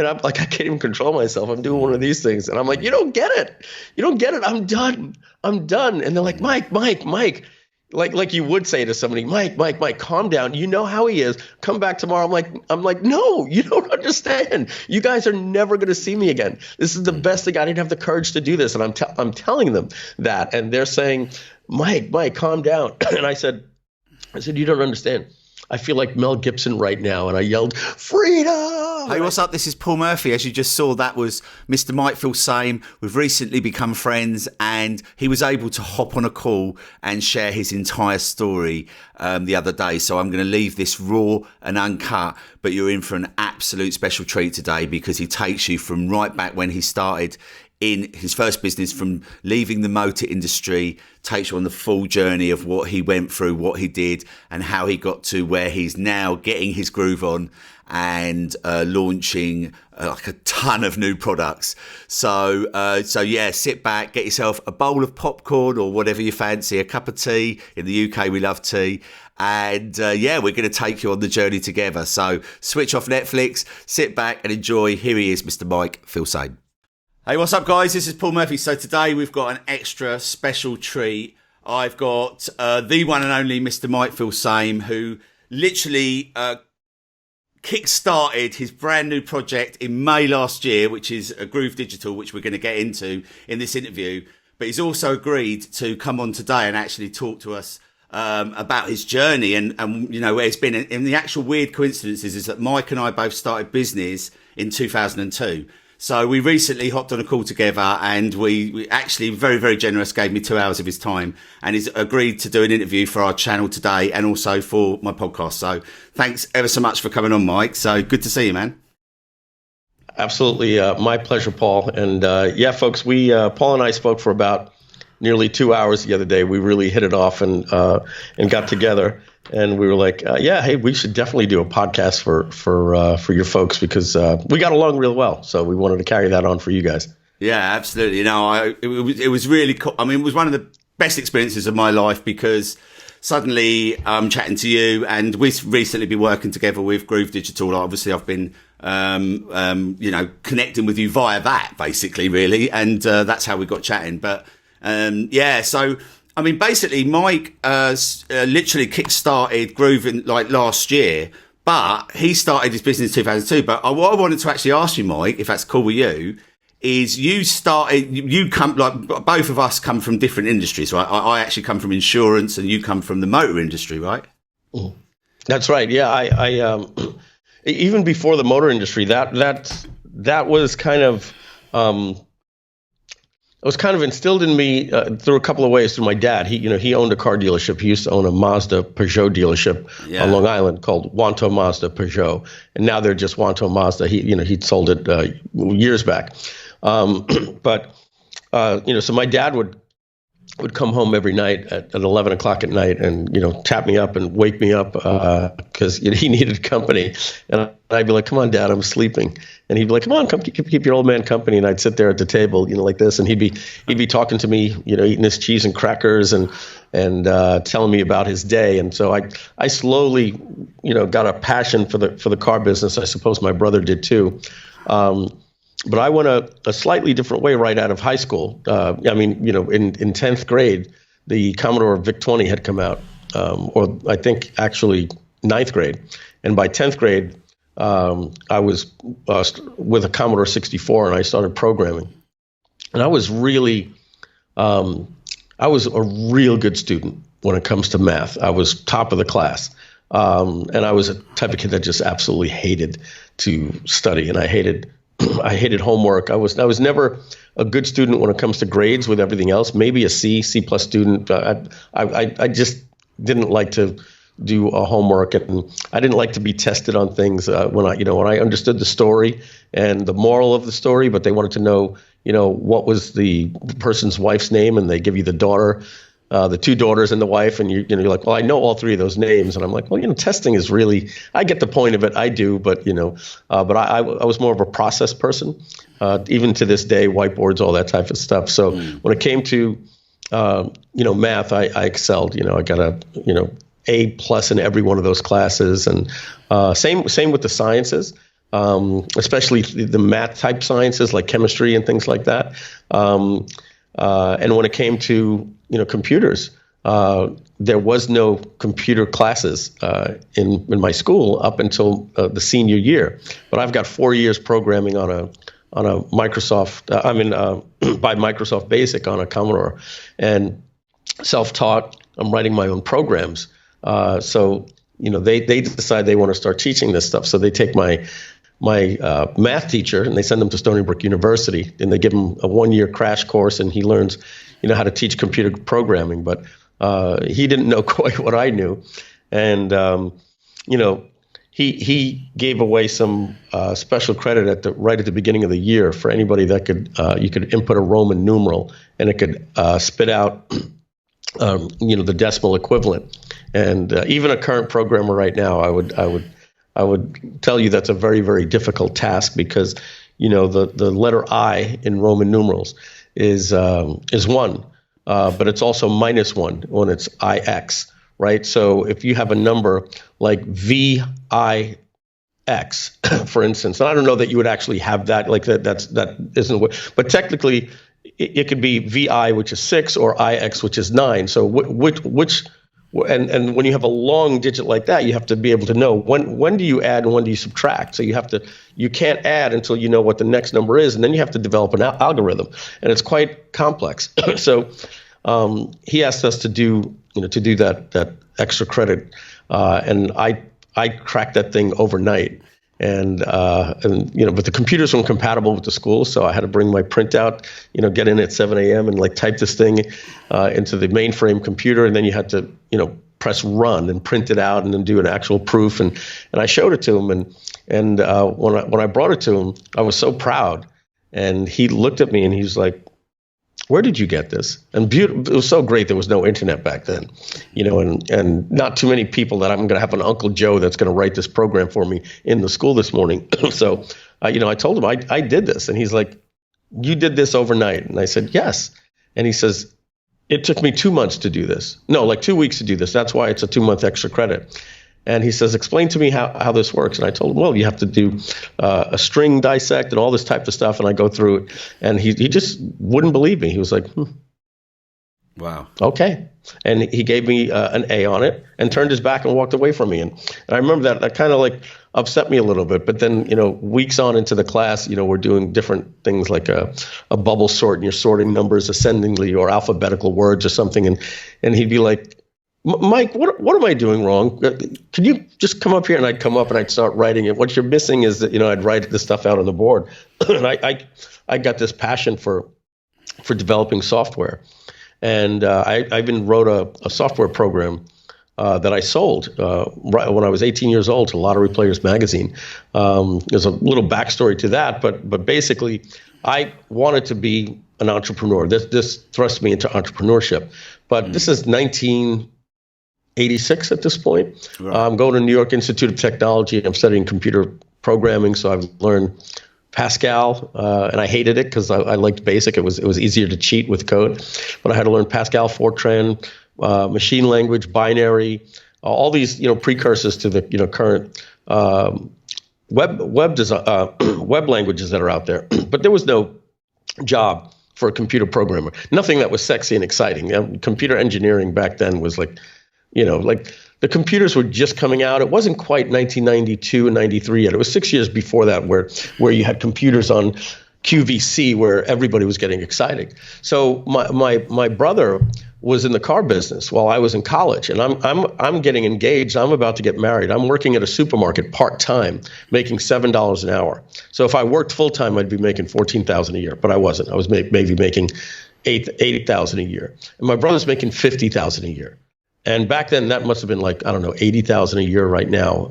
And I'm like, I can't even control myself. I'm doing one of these things. And I'm like, you don't get it. You don't get it. I'm done. I'm done. And they're like, Mike. Like you would say to somebody, Mike, calm down. You know how he is. Come back tomorrow. I'm like, no, you don't understand. You guys are never going to see me again. This is the best thing. I didn't have the courage to do this. And I'm telling them that. And they're saying, Mike, calm down. And I said, you don't understand. I feel like Mel Gibson right now. And I yelled, freedom. Hey, what's up? This is Paul Murphy. As you just saw, that was Mr. Mike Filsaime. We've recently become friends, and he was able to hop on a call and share his entire story the other day. So I'm going to leave this raw and uncut, but you're in for an absolute special treat today, because he takes you from right back when he started in his first business, from leaving the motor industry, takes you on the full journey of what he went through, what he did, and how he got to where he's now getting his groove on and launching like a ton of new products. So yeah, sit back, get yourself a bowl of popcorn or whatever you fancy, a cup of tea. In the UK, we love tea. And yeah, we're going to take you on the journey together. So switch off Netflix, sit back and enjoy. Here he is, Mr. Mike Filsaime. Hey, what's up, guys? This is Paul Murphy. So today we've got an extra special treat. I've got the one and only Mr. Mike Filsaime, who literally kick-started his brand new project in May last year, which is Groove Digital, which we're going to get into in this interview. But he's also agreed to come on today and actually talk to us about his journey and you know where it's been. And the actual weird coincidences is that Mike and I both started business in 2002. So we recently hopped on a call together, and we actually very, very generous, gave me 2 hours of his time, and he's agreed to do an interview for our channel today and also for my podcast. So thanks ever so much for coming on, Mike. So good to see you, man. Absolutely. My pleasure, Paul. And yeah, folks, Paul and I spoke for about nearly 2 hours the other day. We really hit it off and got together. And we were like, yeah, hey, we should definitely do a podcast for your folks, because we got along real well. So we wanted to carry that on for you guys. Yeah, absolutely. You know, it was really cool. I mean, it was one of the best experiences of my life, because suddenly I'm chatting to you, and we've recently been working together with Groove Digital. Obviously, I've been, you know, connecting with you via that, basically, really. And that's how we got chatting. But yeah, so I mean, basically, Mike literally kick-started Groove like last year, but he started his business in 2002. But what I wanted to actually ask you, Mike, if that's cool with you, is you come, like, both of us come from different industries, right? I actually come from insurance, and you come from the motor industry, right? That's right. Yeah, I even before the motor industry, that was kind of it was kind of instilled in me through a couple of ways. Through my dad, he owned a car dealership. He used to own a Mazda Peugeot dealership on Long Island called Wanto Mazda Peugeot, and now they're just Wanto Mazda. He'd sold it years back, but so my dad would come home every night at 11 o'clock at night and tap me up and wake me up because he needed company, and I'd be like, "Come on, Dad, I'm sleeping." And he'd be like, "Come on, come keep your old man company." And I'd sit there at the table, like this, and he'd be talking to me, eating his cheese and crackers and telling me about his day. And so I slowly, got a passion for the car business. I suppose my brother did too. But I went a slightly different way right out of high school. In 10th grade, the Commodore VIC-20 had come out, or I think actually 9th grade. And by 10th grade, I was with a Commodore 64, and I started programming. And I was really, I was a real good student when it comes to math. I was top of the class. And I was a type of kid that just absolutely hated to study, and I hated homework. I was never a good student when it comes to grades with everything else. Maybe a C plus student. I just didn't like to do a homework, and I didn't like to be tested on things when I understood the story and the moral of the story, but they wanted to know, what was the person's wife's name, and they give you the daughter, the two daughters and the wife, and you're like, well, I know all three of those names, and I'm like, well, testing is really, I get the point of it, I do, but but I was more of a process person, even to this day, whiteboards, all that type of stuff. So when it came to math, I excelled. I got a A+ in every one of those classes, and same with the sciences. especially the math type sciences like chemistry and things like that. And when it came to computers, there was no computer classes in my school up until the senior year. But I've got 4 years programming on a Microsoft. By Microsoft Basic on a Commodore, and self-taught. I'm writing my own programs. So they decide they want to start teaching this stuff. So they take my math teacher and they send him to Stony Brook University, and they give him a 1-year crash course, and he learns how to teach computer programming. But he didn't know quite what I knew, and he gave away some special credit right at the beginning of the year for anybody that you could input a Roman numeral and it could spit out the decimal equivalent. And even a current programmer right now, I would tell you that's a very, very difficult task, because the letter I in Roman numerals is 1, but it's also -1 when it's IX. Right. So if you have a number like VIX, for instance, and I don't know that you would actually have that, like that isn't what, but technically it could be VI, which is 6, or IX, which is 9. So which and when you have a long digit like that, you have to be able to know when do you add and when do you subtract. So you can't add until you know what the next number is, and then you have to develop an algorithm, and it's quite complex. So he asked us to do that extra credit, and I cracked that thing overnight, and but the computers weren't compatible with the school, so I had to bring my printout, get in at 7 a.m. and type this thing into the mainframe computer, and then you had to press run and print it out and then do an actual proof, and I showed it to him, and when I brought it to him, I was so proud, and he looked at me and he was like, "Where did you get this?" And it was so great. There was no internet back then, and not too many people that I'm going to have an Uncle Joe that's going to write this program for me in the school this morning. So, I told him I did this, and he's like, "You did this overnight?" And I said, "Yes." And he says, "It took me 2 months to do this. No, like 2 weeks to do this. That's why it's a 2-month extra credit." And he says, "Explain to me how this works." And I told him, "Well, you have to do a string dissect and all this type of stuff." And I go through it, and he just wouldn't believe me. He was like, "Wow, okay." And he gave me an A on it and turned his back and walked away from me. And I remember that kind of upset me a little bit. But then, weeks on into the class, we're doing different things like a bubble sort, and you're sorting numbers ascendingly or alphabetical words or something. And he'd be like, "Mike, what am I doing wrong? Can you just come up here?" And I'd come up and I'd start writing it. What you're missing is that, I'd write this stuff out on the board. And I got this passion for developing software. And I even wrote a software program that I sold right when I was 18 years old to Lottery Players magazine. There's a little backstory to that, but basically I wanted to be an entrepreneur. This thrust me into entrepreneurship. But this is 1986 at this point. Right. I'm going to New York Institute of Technology. I'm studying computer programming, so I've learned Pascal, and I hated it because I liked BASIC. It was easier to cheat with code, but I had to learn Pascal, Fortran, machine language, binary, all these precursors to the current web languages that are out there. But there was no job for a computer programmer. Nothing that was sexy and exciting. Computer engineering back then was like the computers were just coming out. It wasn't quite 1992 and 93 yet. It was 6 years before that where you had computers on QVC where everybody was getting excited. So my brother was in the car business while I was in college, and I'm getting engaged. I'm about to get married. I'm working at a supermarket part-time, making $7 an hour. So if I worked full-time, I'd be making $14,000 a year, but I wasn't. I was maybe making $80,000 a year. And my brother's making $50,000 a year. And back then, that must have been $80,000 a year right now,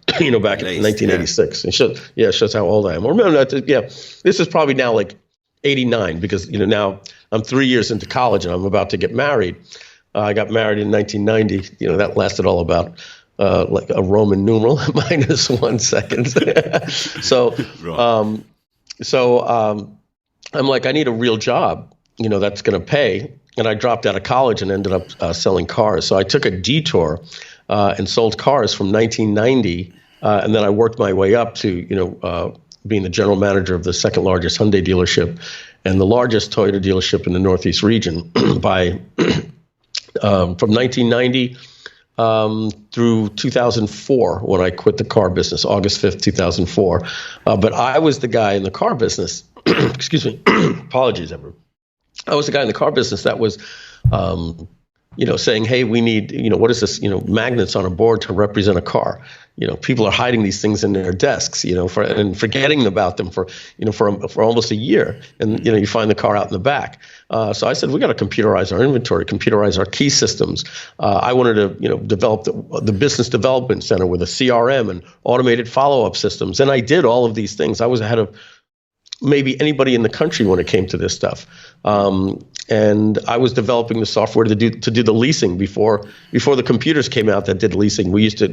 back in 1986. Yeah. It shows how old I am. Remember that, this is probably now like 89 because, now I'm 3 years into college and I'm about to get married. I got married in 1990. That lasted all about like a Roman numeral minus 1 second. So, I'm like, I need a real job, that's going to pay. And I dropped out of college and ended up selling cars. So I took a detour and sold cars from 1990 And then I worked my way up to, being the general manager of the second largest Hyundai dealership and the largest Toyota dealership in the Northeast region by from 1990 through 2004 when I quit the car business, August 5th, 2004. But I was the guy in the car business. Excuse me. Apologies, everyone. I was the guy in the car business that was, saying, hey, we need, what is this, magnets on a board to represent a car. People are hiding these things in their desks, and forgetting about them for almost a year. And, you find the car out in the back. So I said, we got to computerize our inventory, computerize our key systems. I wanted to, develop the business development center with a CRM and automated follow-up systems. And I did all of these things. I was ahead of maybe anybody in the country when it came to this stuff. And I was developing the software to do the leasing before the computers came out that did leasing.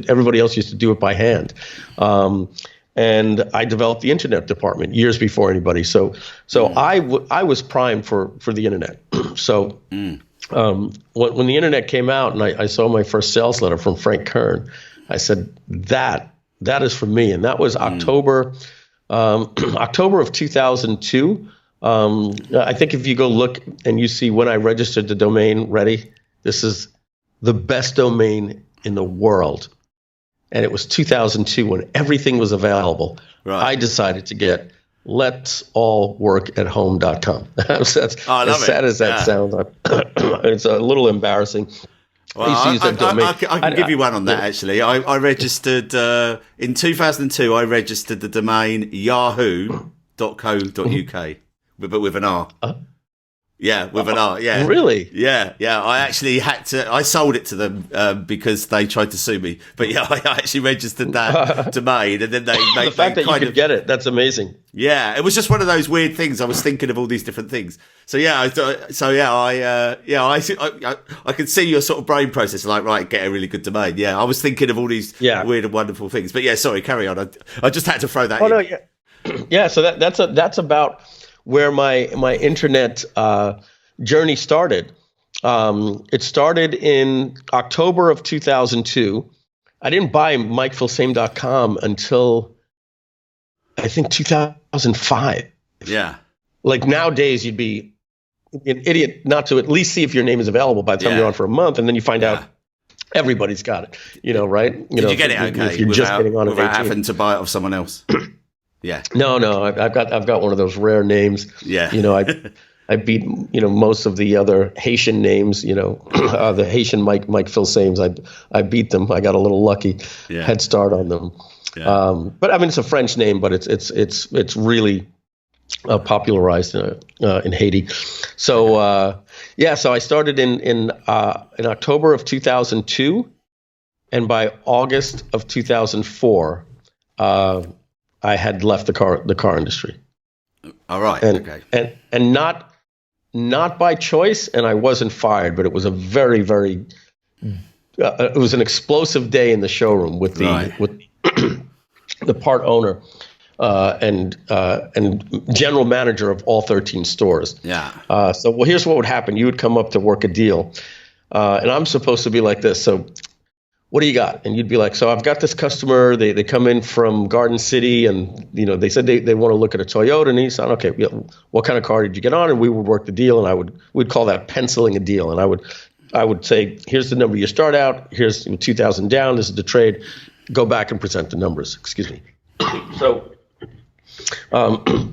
Everybody else used to do it by hand. And I developed the internet department years before anybody. So I was primed for the internet. So when the internet came out and I saw my first sales letter from Frank Kern, I said, that is for me. And that was October of 2002. I think if you go look and you see when I registered the domain, ready, this is the best domain in the world. And it was 2002 when everything was available. Right. I decided to get letsallworkathome.com. As sad as that sounds, it's a little embarrassing. Well, I can give you one on that, actually. I registered, in 2002, I registered the domain yahoo.co.uk, but with an R. Yeah, with an R, yeah. Really? Yeah. I actually had to, I sold it to them because they tried to sue me. But yeah, I actually registered that domain and then they made the fact that you could get it, that's amazing. Yeah, it was just one of those weird things. I was thinking of all these different things. I could see your sort of brain process, like, right, get a really good domain. Yeah, I was thinking of all these weird and wonderful things. But yeah, sorry, carry on. I just had to throw that in. No, yeah. Yeah, so that's about where my internet journey started. It started in October of 2002. I didn't buy MikeFilsaime.com until I think 2005. Yeah. Like nowadays, you'd be an idiot not to at least see if your name is available by the time you're on for a month, and then you find out everybody's got it. Right? Did you get it okay? If you're just getting on without having to buy it off someone else. Yeah. No. I've got one of those rare names. Yeah. I beat most of the other Haitian names. The Haitian Mike Filsaimes. I beat them. I got a little lucky head start on them. Yeah. But I mean, it's a French name, but it's really popularized in Haiti. So so I started in October of 2002, and by August of 2004. I had left the car industry. All right. Okay. And not by choice, and I wasn't fired, but it was a very, very it was an explosive day in the showroom with the part owner and general manager of all 13 stores. Yeah. Here's what would happen. You would come up to work a deal, and I'm supposed to be like this. So, what do you got? And you'd be like, so I've got this customer. They come in from Garden City, and they said they want to look at a Toyota, Nissan. Okay, what kind of car did you get on? And we would work the deal, and we'd call that penciling a deal. And I would say, here's the number you start out. Here's 2,000 down. This is the trade. Go back and present the numbers. Excuse me. So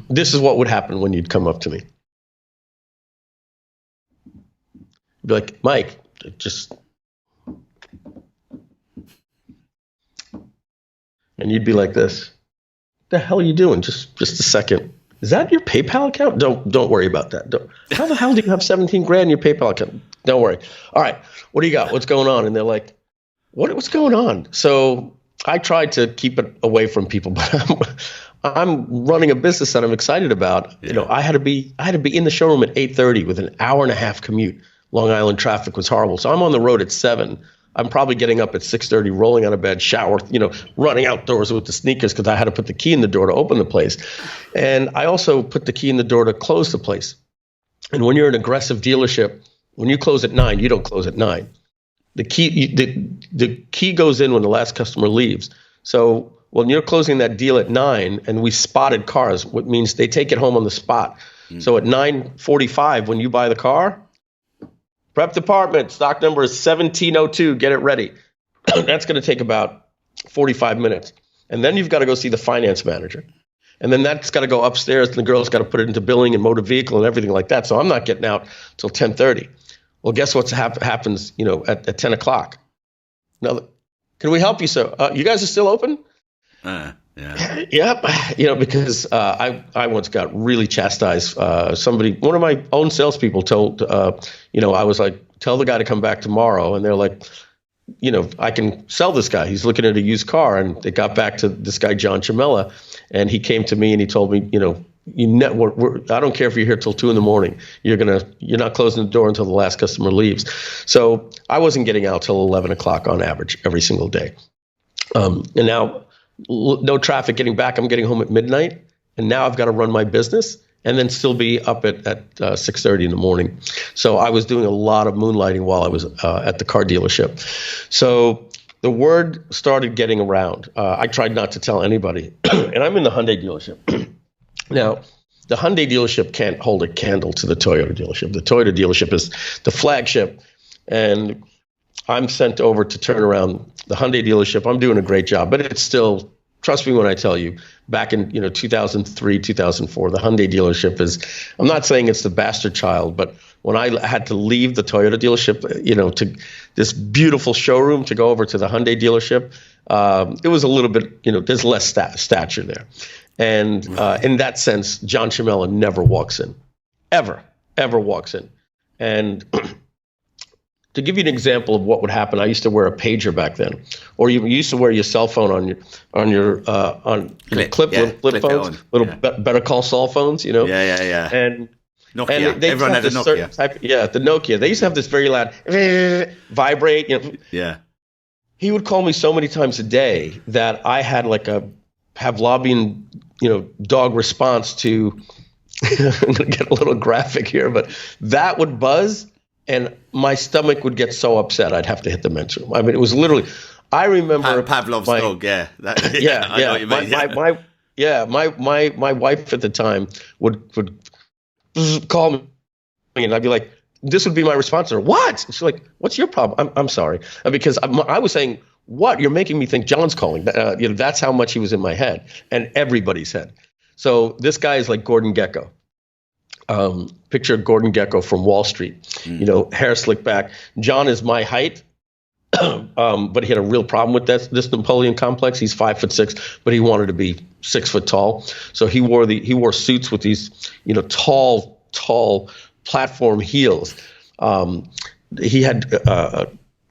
this is what would happen when you'd come up to me. You'd be like, Mike, just. And you'd be like this. The hell are you doing? Just a second. Is that your PayPal account? Don't worry about that. How the hell do you have 17 grand in your PayPal account? Don't worry. All right. What do you got? What's going on? And they're like, what's going on? So I tried to keep it away from people, but I'm running a business that I'm excited about. Yeah. I had to be in the showroom at 8:30 with an hour and a half commute. Long Island traffic was horrible. So I'm on the road at 7. I'm probably getting up at 6:30, rolling out of bed, shower, running outdoors with the sneakers because I had to put the key in the door to open the place. And I also put the key in the door to close the place. And when you're an aggressive dealership, when you close at 9, you don't close at 9. The key goes in when the last customer leaves. So Well, you're closing that deal at 9, and we spotted cars, which means they take it home on the spot. So at 9:45, when you buy the car, prep department, stock number is 1702, get it ready. That's going to take about 45 minutes. And then you've got to go see the finance manager. And then that's got to go upstairs, and the girl's got to put it into billing and motor vehicle and everything like that. So I'm not getting out till 10:30. Well, guess what happens, at 10 o'clock? Now, can we help you, sir? You guys are still open? Yeah. Yep. Because I once got really chastised. One of my own salespeople told, I was like, tell the guy to come back tomorrow. And they're like, I can sell this guy. He's looking at a used car. And they got back to this guy, John Chamella. And he came to me and he told me, I don't care if you're here till 2 a.m. You're not closing the door until the last customer leaves. So I wasn't getting out till 11 o'clock on average every single day. And now no traffic getting back. I'm getting home at midnight. And now I've got to run my business and then still be up at 6:30 in the morning. So I was doing a lot of moonlighting while I was at the car dealership. So the word started getting around. I tried not to tell anybody. And I'm in the Hyundai dealership. Now, the Hyundai dealership can't hold a candle to the Toyota dealership. The Toyota dealership is the flagship. And I'm sent over to turn around the Hyundai dealership. I'm doing a great job, but it's still, trust me when I tell you, back in 2003, 2004, the Hyundai dealership is, I'm not saying it's the bastard child, but when I had to leave the Toyota dealership, to this beautiful showroom to go over to the Hyundai dealership, it was a little bit, there's less stature there. And in that sense, John Chamella never walks in, ever walks in. And to give you an example of what would happen, I used to wear a pager back then, or you used to wear your cell phone on your flip phones, Better Call Saul phones, Yeah. And Nokia. And they Everyone had a Nokia. The Nokia. They used to have this very loud vibrate. Yeah. He would call me so many times a day that I had Pavlovian, dog response to. I'm gonna get a little graphic here, but that would buzz, and my stomach would get so upset I'd have to hit the men's room. I mean, it was literally. I remember Pavlov's dog. Yeah. I know what you mean. My wife at the time would call me, and I'd be like, this would be my response to her. What? She's like, what's your problem? I'm sorry. Because I was saying, what? You're making me think John's calling. That's how much he was in my head and everybody's head. So this guy is like Gordon Gekko. Picture Gordon Gekko from Wall Street, hair slicked back. John is my height, but he had a real problem with this Napoleon complex. He's 5'6", but he wanted to be 6 foot tall. So he wore suits with these, tall platform heels. He had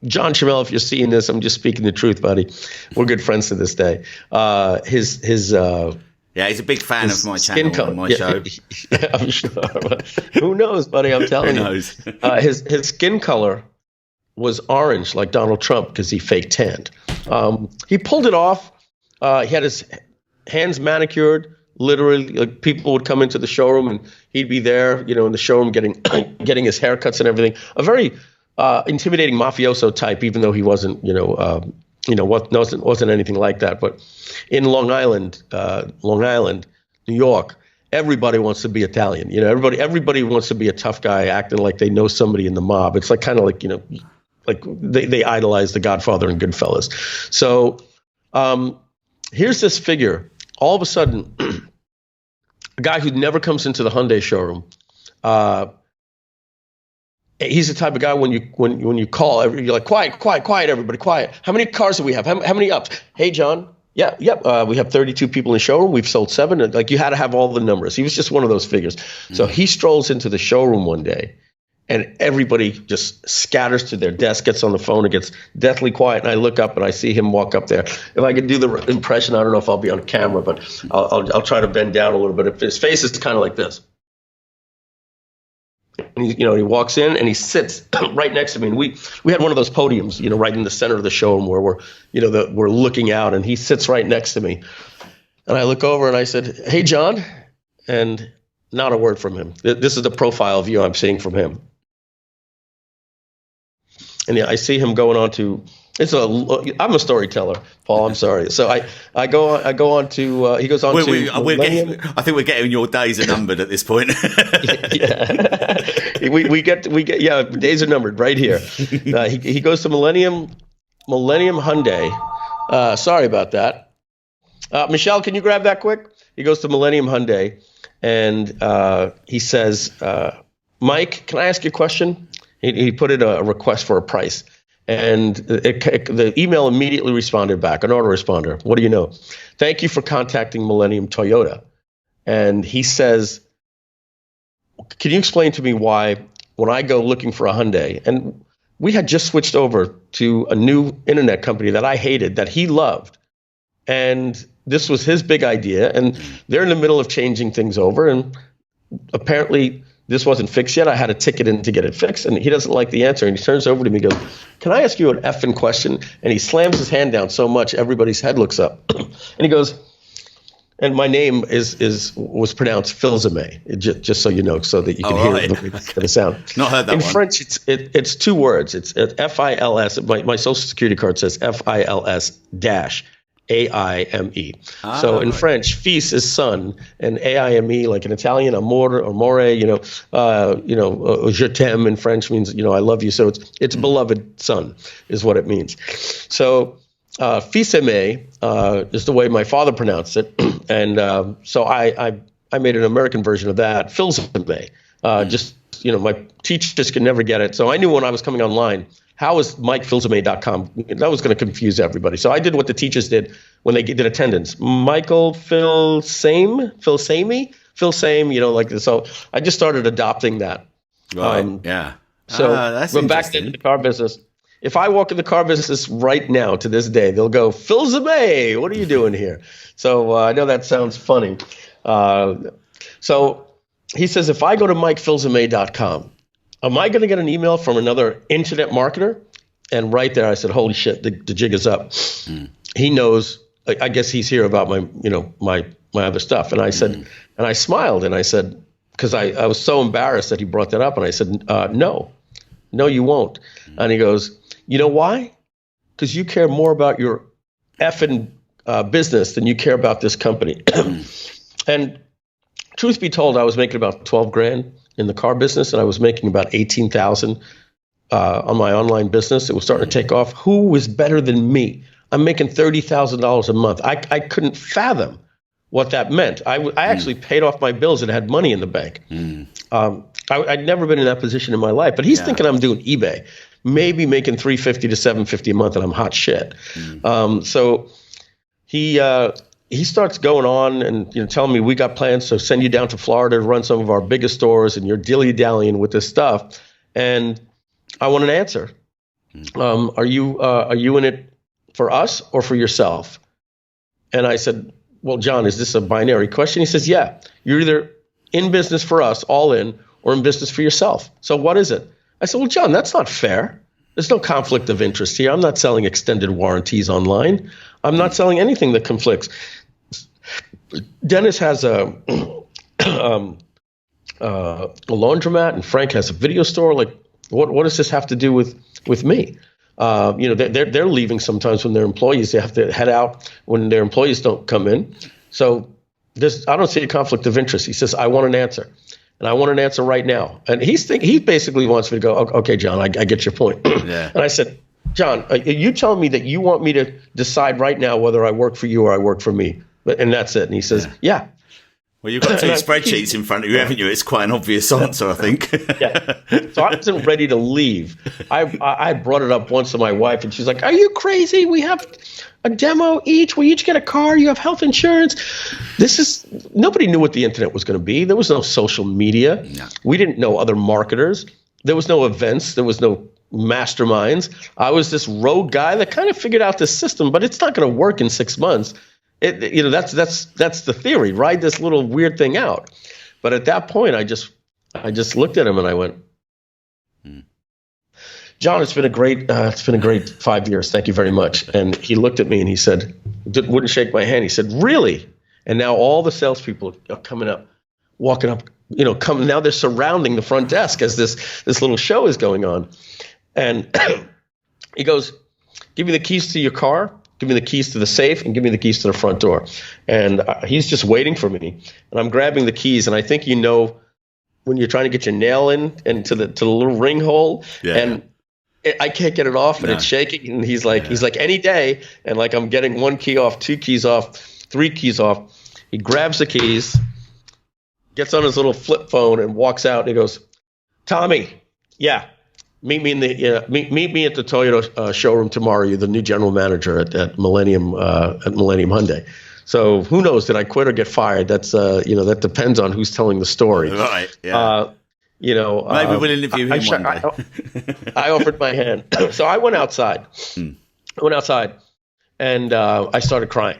John Chamella. If you're seeing this, I'm just speaking the truth, buddy. We're good friends to this day. Yeah, he's a big fan of my channel and my show. Yeah, I'm sure. Who knows, buddy? I'm telling you. Who knows? His skin color was orange, like Donald Trump, because he fake tanned. He pulled it off. He had his hands manicured. Literally, people would come into the showroom, and he'd be there, in the showroom getting his haircuts and everything. A very intimidating mafioso type, even though he wasn't, wasn't anything like that. But in Long Island, New York, everybody wants to be Italian. Everybody wants to be a tough guy acting like they know somebody in the mob. It's like kind of like, like they idolize The Godfather and Goodfellas. So here's this figure. All of a sudden, a guy who never comes into the Hyundai showroom. He's the type of guy when you call, you're like, quiet, everybody, quiet. How many cars do we have? How many ups? Hey, John. Yeah. We have 32 people in the showroom. We've sold 7. Like, you had to have all the numbers. He was just one of those figures. Mm-hmm. So he strolls into the showroom one day, and everybody just scatters to their desk, gets on the phone, and gets deathly quiet. And I look up and I see him walk up there. If I could do the impression, I don't know if I'll be on camera, but I'll try to bend down a little bit. If his face is kind of like this. And he walks in and he sits right next to me. And we had one of those podiums, right in the center of the showroom where we're looking out, and he sits right next to me. And I look over and I said, "Hey, John," and not a word from him. This is the profile view I'm seeing from him. And I see him going on to I'm a storyteller, Paul. I'm sorry. So I go on to he goes on I think we're getting your days are numbered at this point. Yeah, we get yeah, days are numbered right here. He goes to Millennium Hyundai. Sorry about that. Michelle, can you grab that quick? He goes to Millennium Hyundai, and he says, Mike, can I ask you a question? He put in a request for a price. And the email immediately responded back, an autoresponder. What do you know? Thank you for contacting Millennium Toyota. And he says, can you explain to me why when I go looking for a Hyundai, and we had just switched over to a new internet company that I hated, that he loved. And this was his big idea. And they're in the middle of changing things over. And apparently this wasn't fixed yet. I had a ticket in to get it fixed, and he doesn't like the answer. And he turns over to me and goes, can I ask you an effing question? And he slams his hand down so much, everybody's head looks up. And he goes, and my name was pronounced Filsaime, just so you know, so that you can hear the way it's going to sound. Not heard that in one. French, it's two words. It's F-I-L-S. My social security card says F-I-L-S dash A-I-M-E. So in French, fils is son, and A-I-M-E, like in Italian, amore, je t'aime in French means, I love you. So it's beloved son is what it means. So Filsaime is the way my father pronounced it. And so I made an American version of that, Filsaime. My teachers could never get it. So I knew when I was coming online, how is MikeFilsaime.com? That was going to confuse everybody. So I did what the teachers did when they did attendance. Michael Filsaime, like this. So I just started adopting that. Right. Yeah. So we're back to the car business. If I walk in the car business right now to this day, they'll go, Filsaime, what are you doing here? So I know that sounds funny. So he says, if I go to MikeFilsaime.com, am I going to get an email from another internet marketer? And right there, I said, holy shit, the jig is up. He knows, I guess he's here about my other stuff. And I said, and I smiled and I said, because I was so embarrassed that he brought that up. And I said, no, you won't. And he goes, you know why? Because you care more about your effing business than you care about this company. And truth be told, I was making about 12 grand in the car business, and I was making about 18,000 on my online business. It was starting to take off. Who was better than me? I'm making $30,000 a month. I couldn't fathom what that meant. I actually paid off my bills and had money in the bank. I'd never been in that position in my life. But he's thinking I'm doing eBay, maybe making $350 to $750 a month, and I'm hot shit. So he starts going on and telling me we got plans to send you down to Florida to run some of our biggest stores, and you're dilly-dallying with this stuff. And I want an answer. Are you in it for us or for yourself? And I said, well, John, is this a binary question? He says, yeah, you're either in business for us, all in, or in business for yourself. So what is it? I said, well, John, that's not fair. There's no conflict of interest here. I'm not selling extended warranties online. I'm not selling anything that conflicts. Dennis has a laundromat, and Frank has a video store. Like, what does this have to do with me? They're leaving sometimes when their employees. They have to head out when their employees don't come in. So I don't see a conflict of interest. He says, I want an answer, and I want an answer right now. And he basically wants me to go, okay, John, I get your point. Yeah. And I said, John, are you telling me that you want me to decide right now whether I work for you or I work for me? And that's it. And he says, yeah. Well, you've got two spreadsheets in front of you, haven't you? It's quite an obvious answer, I think. Yeah. So I wasn't ready to leave. I brought it up once to my wife, and she's like, are you crazy? We have a demo each. We each get a car. You have health insurance. Nobody knew what the internet was going to be. There was no social media. No. We didn't know other marketers. There was no events. There was no masterminds. I was this rogue guy that kind of figured out this system, but it's not going to work in 6 months. That's the theory. Ride this little weird thing out. But at that point, I just looked at him and I went, John, it's been a great 5 years. Thank you very much. And he looked at me and he said, wouldn't shake my hand. He said, really? And now all the salespeople are coming up, walking up, now they're surrounding the front desk as this little show is going on. And he goes, give me the keys to your car, give me the keys to the safe, and give me the keys to the front door. And he's just waiting for me. And I'm grabbing the keys. And I think, when you're trying to get your nail in and to the little ring hole, and I can't get it off, and it's shaking. And he's like, any day. And like, I'm getting 1 key off, 2 keys off, 3 keys off. He grabs the keys, gets on his little flip phone, and walks out. And he goes, Tommy, meet me meet me at the Toyota showroom tomorrow. You're the new general manager at Millennium Hyundai. So who knows? Did I quit or get fired? That's that depends on who's telling the story. Right. Yeah. Maybe we'll interview him one day. I offered my hand, so I went outside. And I started crying,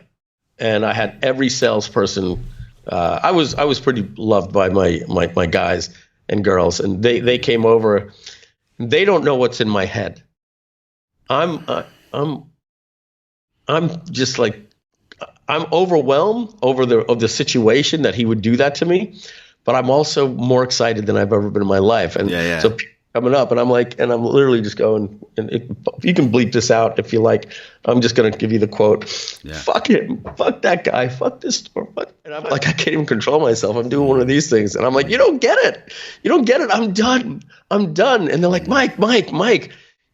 and I had every salesperson. I was pretty loved by my guys and girls, and they came over. They don't know what's in my head. I'm just like, I'm overwhelmed of the situation that he would do that to me, but I'm also more excited than I've ever been in my life. And so coming up, and I'm literally just going, and you can bleep this out if you like. I'm just going to give you the quote. Fuck him. Fuck that guy. Fuck this store. And I'm like, I can't even control myself. I'm doing one of these things. And I'm like, you don't get it. You don't get it. I'm done. And they're like, Mike.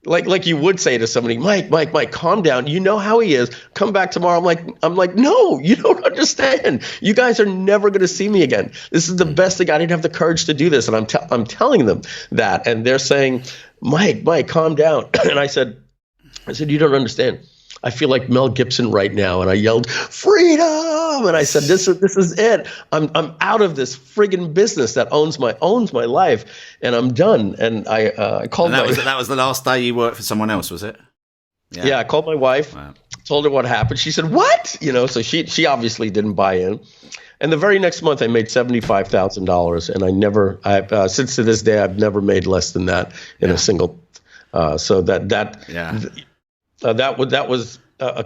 Like you would say to somebody, Mike, calm down. You know how he is. Come back tomorrow. I'm like, no, you don't understand. You guys are never going to see me again. This is the best thing. I didn't have the courage to do this, and I'm telling them that, and they're saying, Mike, calm down. And I said, you don't understand. I feel like Mel Gibson right now, and I yelled, freedom! And I said, this is it. I'm out of this friggin' business that owns my life, and I'm done. And I called. And that was the last day you worked for someone else, was it? Yeah, I called my wife, told her what happened. She said, what? So she obviously didn't buy in. And the very next month, I made $75,000, and since to this day, I've never made less than that in a single. So that was a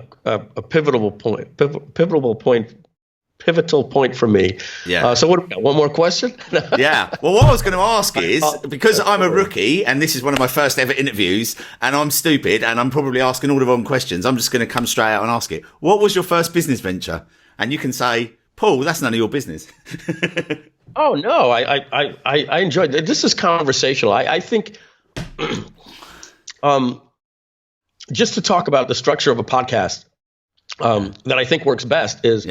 pivotal point for me. Yeah. So what? One more question? Yeah. Well, what I was going to ask is, because I'm a rookie and this is one of my first ever interviews, and I'm stupid and I'm probably asking all the wrong questions, I'm just going to come straight out and ask it. What was your first business venture? And you can say, Paul, that's none of your business. Oh no, I enjoyed it. This is conversational. I think. Just to talk about the structure of a podcast that I think works best is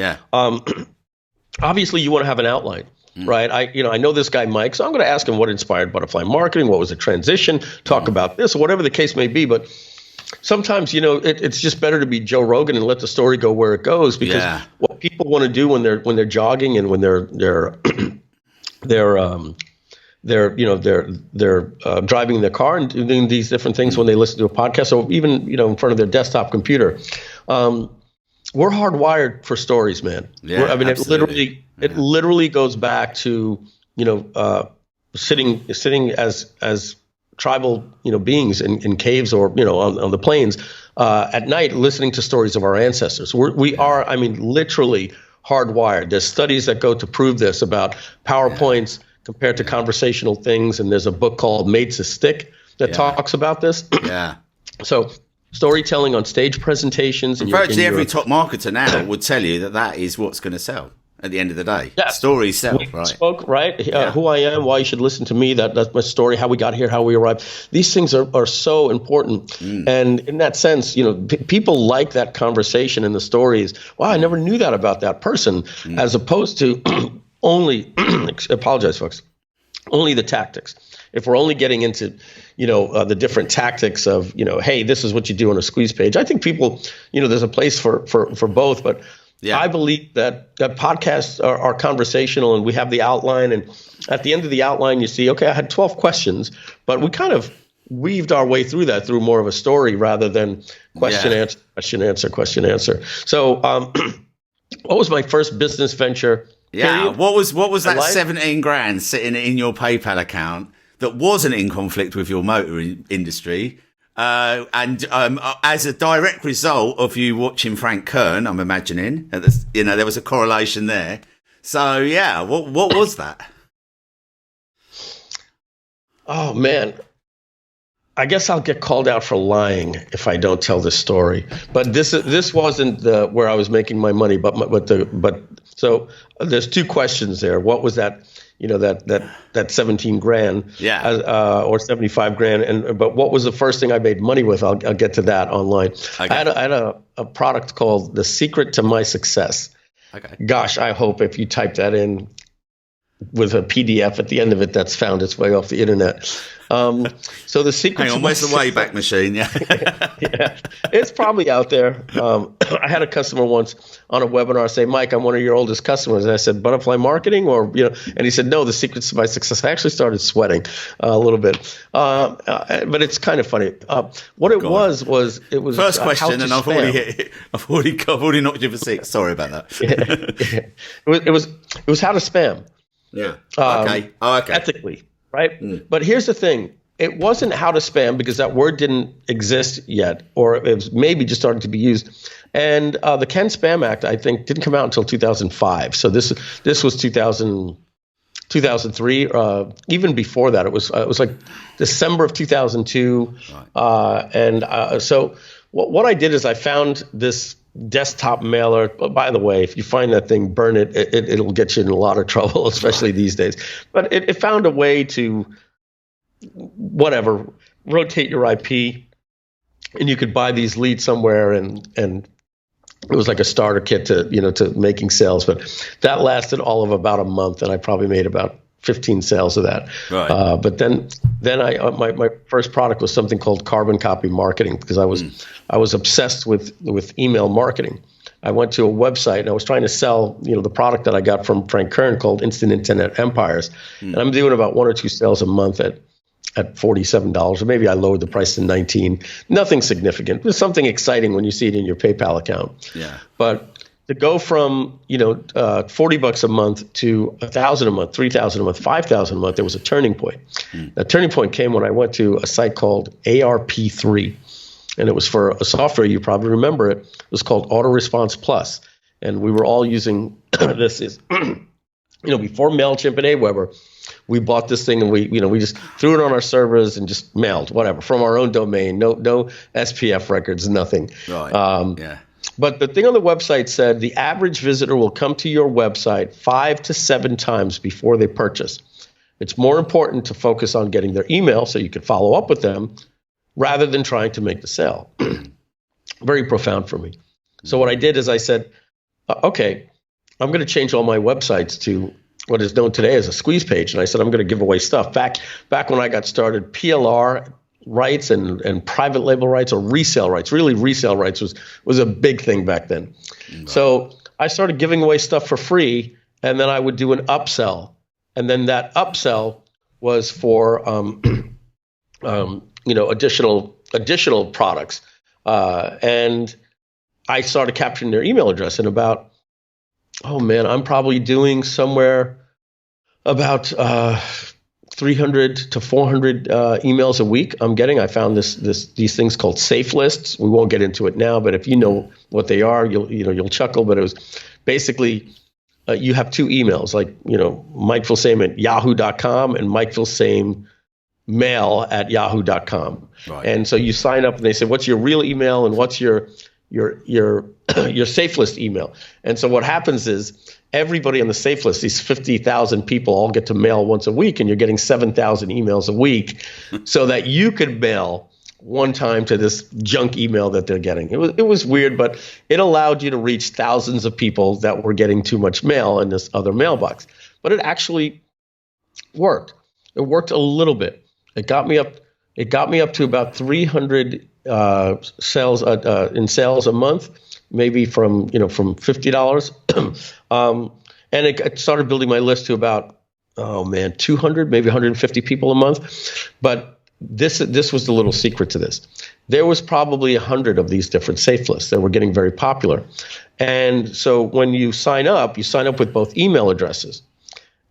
obviously you want to have an outline, right? I know this guy, Mike, so I'm going to ask him what inspired butterfly marketing, what was the transition, talk about this, or whatever the case may be. But sometimes, it's just better to be Joe Rogan and let the story go where it goes, because what people want to do when they're jogging and when they're driving their car and doing these different things when they listen to a podcast, or even in front of their desktop computer. We're hardwired for stories, man. Yeah, it literally goes back to sitting as tribal beings in caves or on the plains at night, listening to stories of our ancestors. We are literally hardwired. There's studies that go to prove this about PowerPoints compared to conversational things. And there's a book called Made to Stick that talks about this. Yeah. So storytelling on stage presentations. And virtually every top marketer now would tell you that is what's going to sell at the end of the day. Yeah. Stories sell, right? Spoke, right? Who I am, why you should listen to me. That's my story, how we got here, how we arrived. These things are so important. And in that sense, people like that conversation and the stories. Wow, I never knew that about that person, as opposed to only, apologize, folks, only the tactics. If we're only getting into, the different tactics of, hey, this is what you do on a squeeze page. I think people, there's a place for both, but I believe that podcasts are conversational, and we have the outline, and at the end of the outline, you see, okay, I had 12 questions, but we kind of weaved our way through that through more of a story rather than question, answer. So, what was my first business venture? Yeah. What was that 17 grand sitting in your PayPal account that wasn't in conflict with your motor industry? And as a direct result of you watching Frank Kern, I'm imagining, there was a correlation there. So yeah, what was that? Oh man, I guess I'll get called out for lying if I don't tell this story. But this wasn't where I was making my money. So there's two questions there. What was that? That 17 grand, or 75 grand, but what was the first thing I made money with? I'll get to that online. Okay. I had a product called The Secret to My Success. Okay. Gosh, I hope if you type that in with a PDF at the end of it, that's found its way off the internet. So the secret. Hang on, where's the Wayback Machine? Yeah, yeah, it's probably out there. I had a customer once on a webinar say, "Mike, I'm one of your oldest customers," and I said, "Butterfly Marketing," and he said, "No, the secrets to my success." I actually started sweating a little bit, but it's kind of funny. What it was first question, and I've already knocked you for six. Sorry about that. It was how to spam. Yeah. Okay. Ethically, right? But here's the thing. It wasn't how to spam because that word didn't exist yet, or it was maybe just starting to be used. And the Ken Spam Act, I think, didn't come out until 2005. So this was 2003. Even before that, it was like December of 2002. Right. So what I did is I found this desktop mailer. By the way, if you find that thing, burn it. It'll get you in a lot of trouble, especially these days. But it found a way to, rotate your IP, and you could buy these leads somewhere, and it was like a starter kit to making sales. But that lasted all of about a month, and I probably made about 15 sales of that. Right. But then my first product was something called carbon copy marketing, because I was obsessed with email marketing. I went to a website and I was trying to sell, the product that I got from Frank Kern called Instant Internet Empires. And I'm doing about 1 or 2 sales a month at $47, or maybe I lowered the price to $19. Nothing significant. There's something exciting when you see it in your PayPal account. Yeah. But to go from $40 a month to $1,000 a month, $3,000 a month, $5,000 a month, there was a turning point. That turning point came when I went to a site called ARP3, and it was for a software, you probably remember it. It was called Auto Response Plus, and we were all using this. Is before MailChimp and Aweber, we bought this thing and we just threw it on our servers and just mailed whatever from our own domain. No SPF records, nothing. Right. Yeah. But the thing on the website said the average visitor will come to your website 5 to 7 times before they purchase. It's more important to focus on getting their email so you can follow up with them rather than trying to make the sale. Very profound for me. So what I did is I said, okay, I'm going to change all my websites to what is known today as a squeeze page. And I said, I'm going to give away stuff. Back when I got started, PLR rights and private label rights, or resale rights. Really, resale rights was a big thing back then. Right. So I started giving away stuff for free, and then I would do an upsell. And then that upsell was for additional products. And I started capturing their email address, and I'm probably doing somewhere about 300 to 400 emails a week I'm getting. I found these things called safe lists. We won't get into it now, but if you know what they are, you'll chuckle. But it was basically you have 2 emails, like Mike Filsaime at yahoo.com and Mike Filsaime mail at yahoo.com. Right. And so you sign up and they say, what's your real email and what's your safe list email? And so what happens is everybody on the safe list, these 50,000 people, all get to mail once a week, and you're getting 7,000 emails a week so that you could mail one time to this junk email that they're getting. It was weird, but it allowed you to reach thousands of people that were getting too much mail in this other mailbox. But it actually worked. It worked a little bit. It got me up to about 300 sales in sales a month, maybe from $50. And it started building my list to about 200, maybe 150 people a month. But this was the little secret to this. There was probably 100 of these different safe lists that were getting very popular. And so when you sign up with both email addresses.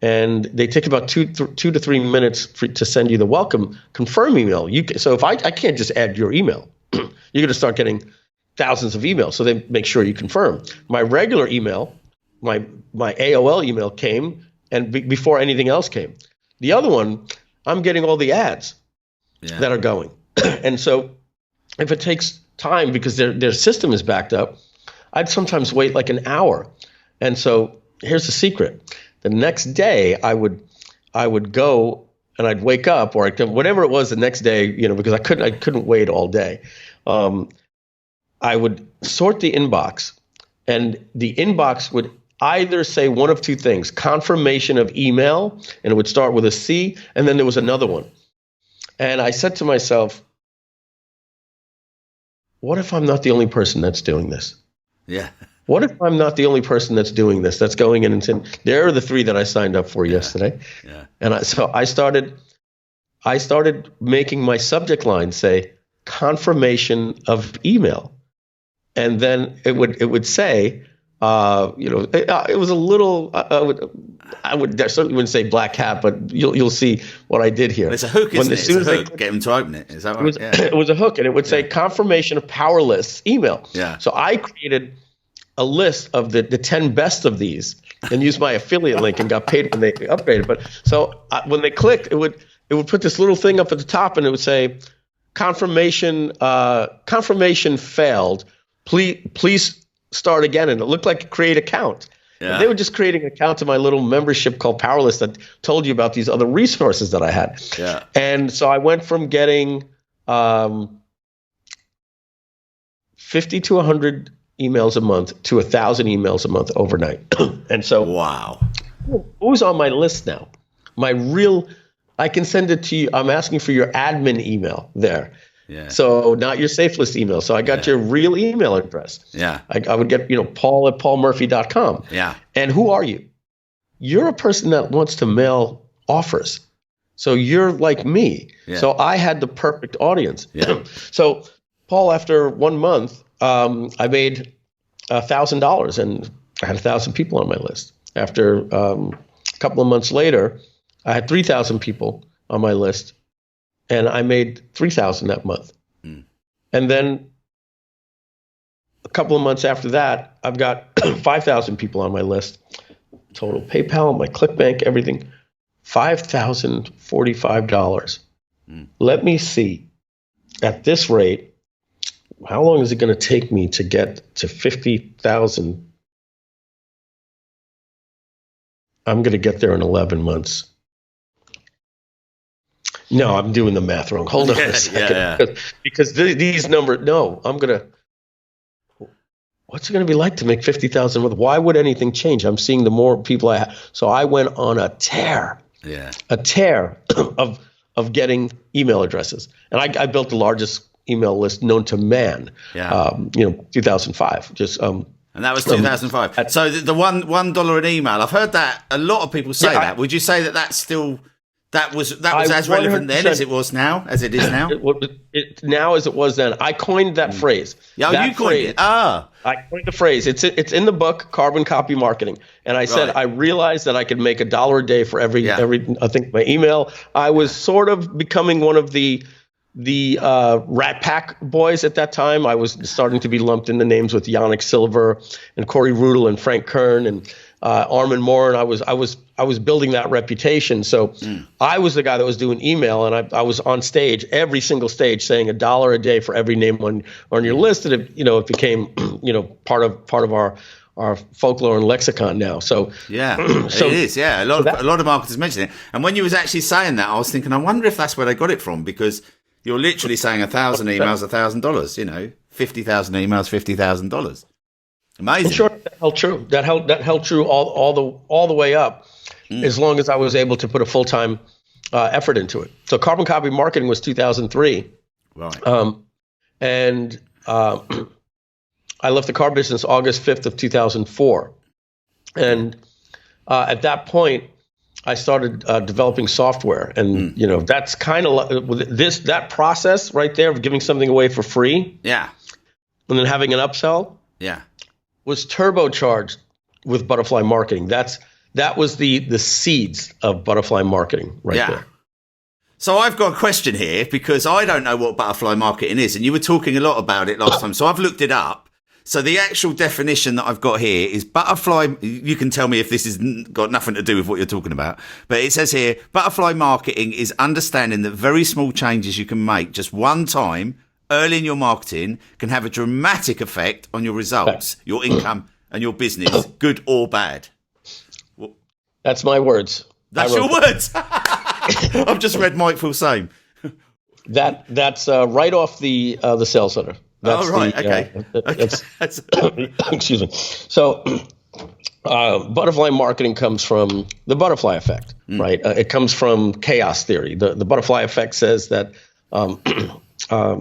And they take about 2 to 3 minutes to send you the welcome confirm email. So if I can't just add your email, you're going to start getting thousands of emails. So they make sure you confirm. My regular email, my AOL email came, and before anything else came. The other one, I'm getting all the ads that are going. And so if it takes time because their system is backed up, I'd sometimes wait like an hour. And so here's the secret. The next day I would go and I'd wake up, or whatever it was the next day, because I couldn't wait all day. I would sort the inbox, and the inbox would either say one of two things: confirmation of email, and it would start with a C, and then there was another one. And I said to myself, what if I'm not the only person that's doing this? Yeah. What if I'm not the only person that's doing this, that's going in and saying, there are the 3 that I signed up for yesterday. Yeah. And so I started making my subject line say confirmation of email. And then it would say, it was a little, I certainly wouldn't say black hat, but you'll see what I did here. But it's a hook, isn't it? It's a hook. Get them to open it. Is that right? It was a hook, and it would say confirmation of powerless email. Yeah. So I created a list of the 10 best of these and used my affiliate link and got paid when they upgraded. But so when they clicked, it would put this little thing up at the top, and it would say confirmation failed. Please start again. And it looked like create account. Yeah. And they were just creating an account to my little membership called Powerless that told you about these other resources that I had. Yeah. And so I went from getting 50 to 100 emails a month to 1,000 emails a month overnight. And so wow. Who's on my list now? I can send it to you. I'm asking for your admin email there. Yeah. So not your safe list email. So I got your real email address. Yeah. I would get, paul@paulmurphy.com. Yeah. And who are you? You're a person that wants to mail offers. So you're like me. Yeah. So I had the perfect audience. Yeah. So Paul, after 1 month, I made $1,000, and I had 1,000 people on my list. After a couple of months later, I had 3,000 people on my list, and I made $3,000 that month. Mm. And then a couple of months after that, I've got 5,000 people on my list. Total PayPal, my ClickBank, everything, $5,045. Mm. Let me see. At this rate, how long is it going to take me to get to 50,000? I'm going to get there in 11 months. No, I'm doing the math wrong. Hold on a second. Yeah. Because these numbers, what's it going to be like to make 50,000 with? Why would anything change? I'm seeing the more people I have. So I went on a tear. Yeah. A tear of getting email addresses. And I built the largest email list known to man. Yeah. 2005. And that was 2005. So the $1 an email. I've heard that a lot of people say that. Would you say that that's still that was as relevant then as it was now, as it is now? Now as it was then. I coined that phrase. Yeah, you coined it. I coined the phrase. It's in the book Carbon Copy Marketing. And I said I realized that I could make $1 a day for every I think my email. I was sort of becoming one of the Rat Pack boys at that time. I was starting to be lumped in the names with Yannick Silver and Corey Rudel and Frank Kern and Armin Moore, and I was building that reputation. So I was the guy that was doing email, and I was on stage, every single stage, saying $1 a day for every name on your list. And it became part of our folklore and lexicon now. So it is. Yeah, a lot of marketers mention it. And when you was actually saying that, I was thinking, I wonder if that's where they got it from, because you're literally saying 1,000 emails, $1,000. 50,000 emails, $50,000. Amazing. I'm sure that held true. That held true all the way up, as long as I was able to put a full-time effort into it. So Carbon Copy Marketing was 2003, right? And I left the car business August 5th of 2004, and at that point, I started developing software, and that's kind of that process right there of giving something away for free, and then having an upsell, was turbocharged with butterfly marketing. That was the seeds of butterfly marketing there. So I've got a question here, because I don't know what butterfly marketing is, and you were talking a lot about it last time. So I've looked it up. So the actual definition that I've got here is butterfly. You can tell me if this has got nothing to do with what you're talking about. But it says here, butterfly marketing is understanding that very small changes you can make just one time early in your marketing can have a dramatic effect on your results, your income, and your business, good or bad. That's my words. That's your words. I've just read Mike Filsaime. That's right off the sales letter. That's okay. Excuse me. So, butterfly marketing comes from the butterfly effect, right? It comes from chaos theory. The butterfly effect says that a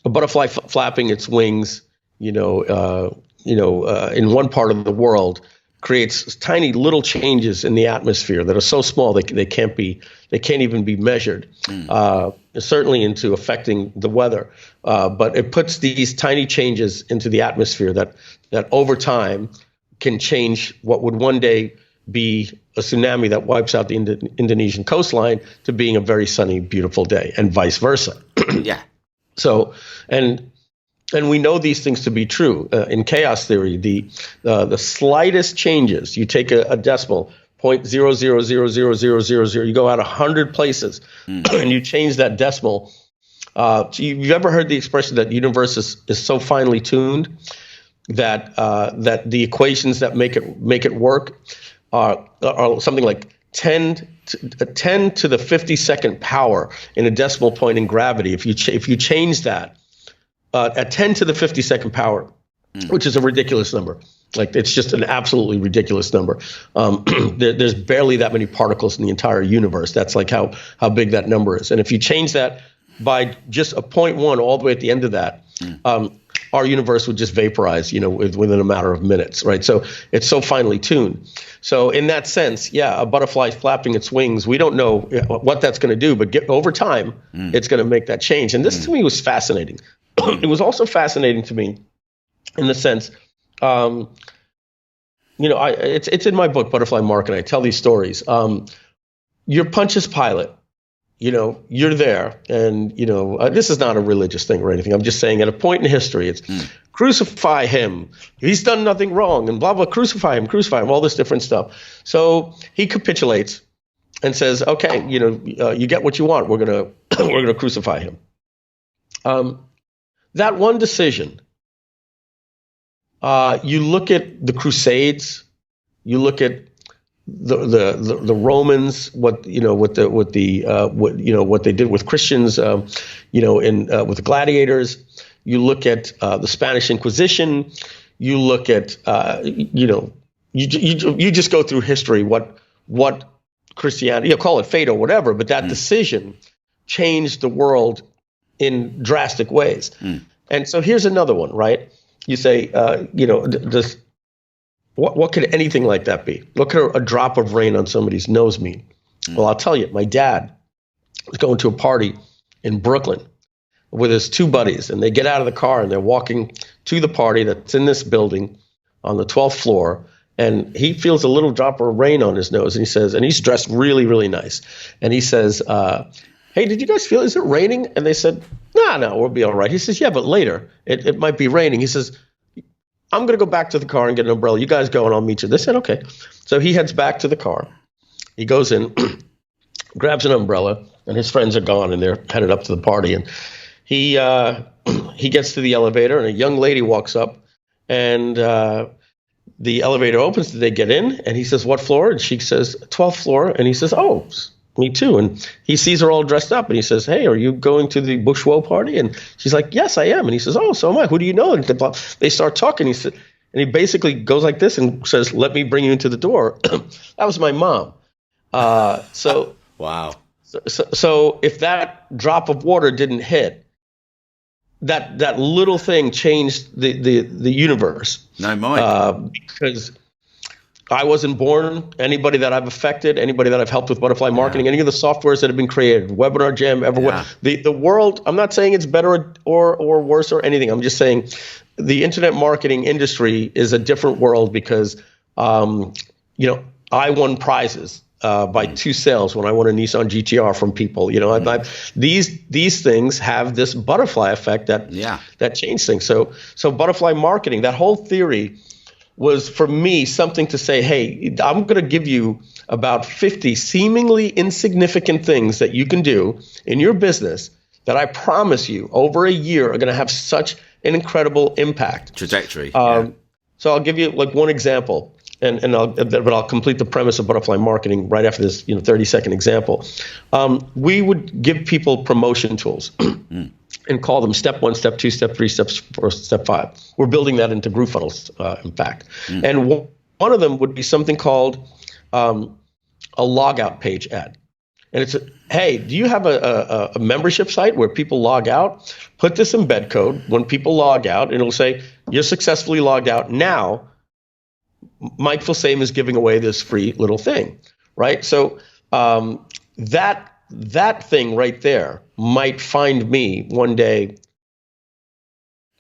butterfly flapping its wings, in one part of the world, creates tiny little changes in the atmosphere that are so small they can't even be measured. Certainly into affecting the weather, but it puts these tiny changes into the atmosphere that over time can change what would one day be a tsunami that wipes out the Indonesian coastline to being a very sunny, beautiful day, and vice versa. Yeah. So, and we know these things to be true. In chaos theory, the slightest changes, you take a decimal, 0.000000, you go out 100 places, and you change that decimal. You've ever heard the expression that the universe is so finely tuned that the equations that make it work are something like 10 to the 52nd power in a decimal point in gravity. If you change that at 10 to the 52nd power, which is a ridiculous number. Like, it's just an absolutely ridiculous number. There's barely that many particles in the entire universe. That's like how big that number is. And if you change that by just a 0.1 all the way at the end of that, our universe would just vaporize, within a matter of minutes, right? So it's so finely tuned. So in that sense, a butterfly flapping its wings, we don't know what that's going to do, but over time, it's going to make that change. And this to me was fascinating. It was also fascinating to me in the sense, it's in my book, Butterfly Marketing. I tell these stories. You're Pontius Pilate. You're there, and this is not a religious thing or anything. I'm just saying, at a point in history, it's crucify him. He's done nothing wrong, and blah blah. Crucify him. All this different stuff. So he capitulates and says, "Okay, you get what you want. We're gonna crucify him." That one decision. You look at the Crusades. You look at the Romans, what they did with Christians, with the gladiators. You look at the Spanish Inquisition. You look at you just go through history. What Christianity, call it fate or whatever, but that decision changed the world in drastic ways. And so here's another one, right? You say, what could anything like that be? What could a drop of rain on somebody's nose mean? Well, I'll tell you, my dad was going to a party in Brooklyn with his two buddies, and they get out of the car and they're walking to the party that's in this building on the 12th floor, and he feels a little drop of rain on his nose, and he says, and he's dressed really, really nice, and he says, hey, did you guys feel, is it raining? And they said, no, we'll be all right. He says, yeah, but later it might be raining. He says, I'm going to go back to the car and get an umbrella. You guys go and I'll meet you. They said, okay. So he heads back to the car. He goes in, grabs an umbrella, and his friends are gone and they're headed up to the party. And he gets to the elevator, and a young lady walks up, and the elevator opens. They get in, and he says, what floor? And she says, 12th floor. And he says, oh, me too. And he sees her all dressed up, and he says, hey, are you going to the Bourgeois party? And she's like, yes, I am. And he says, oh, so am I. Who do you know? And they start talking. He said, and he basically goes like this and says, let me bring you into the door. That was my mom. Wow. So if that drop of water didn't hit, that little thing changed the universe. No, Mike. Because I wasn't born. Anybody that I've affected, anybody that I've helped with butterfly marketing, any of the softwares that have been created, Webinar Jam, everywhere. Yeah. The world, I'm not saying it's better or worse or anything. I'm just saying the internet marketing industry is a different world because, I won prizes by 2 sales when I won a Nissan GTR from people. You know, these things have this butterfly effect that change things. So butterfly marketing, that whole theory was for me something to say, hey, I'm going to give you about 50 seemingly insignificant things that you can do in your business that I promise you over a year are going to have such an incredible impact. Trajectory. So I'll give you like one example, but I'll complete the premise of butterfly marketing right after this 30-second example. We would give people promotion tools and call them step 1, step 2, step 3, step 4, step 5. We're building that into GrooveFunnels, in fact. And one of them would be something called a logout page ad. And it's, hey, do you have a membership site where people log out? Put this embed code. When people log out, and it'll say, you're successfully logged out. Now, Mike Filsaime is giving away this free little thing, right? So that thing right there might find me one day,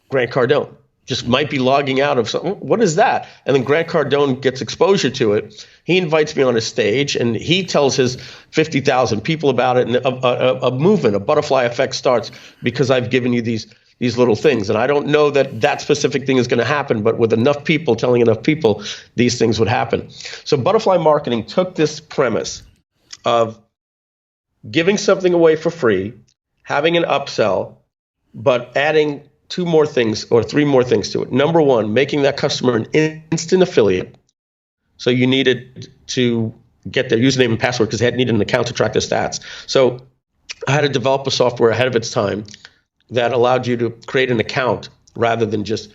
Grant Cardone. Just might be logging out of something. What is that? And then Grant Cardone gets exposure to it. He invites me on his stage, and he tells his 50,000 people about it. And a movement, a butterfly effect starts because I've given you these little things. And I don't know that specific thing is going to happen, but with enough people telling enough people, these things would happen. So butterfly marketing took this premise of giving something away for free, having an upsell, but adding 2 more things or 3 more things to it. Number 1, making that customer an instant affiliate. So you needed to get their username and password because they needed an account to track their stats. So I had to develop a software ahead of its time that allowed you to create an account rather than just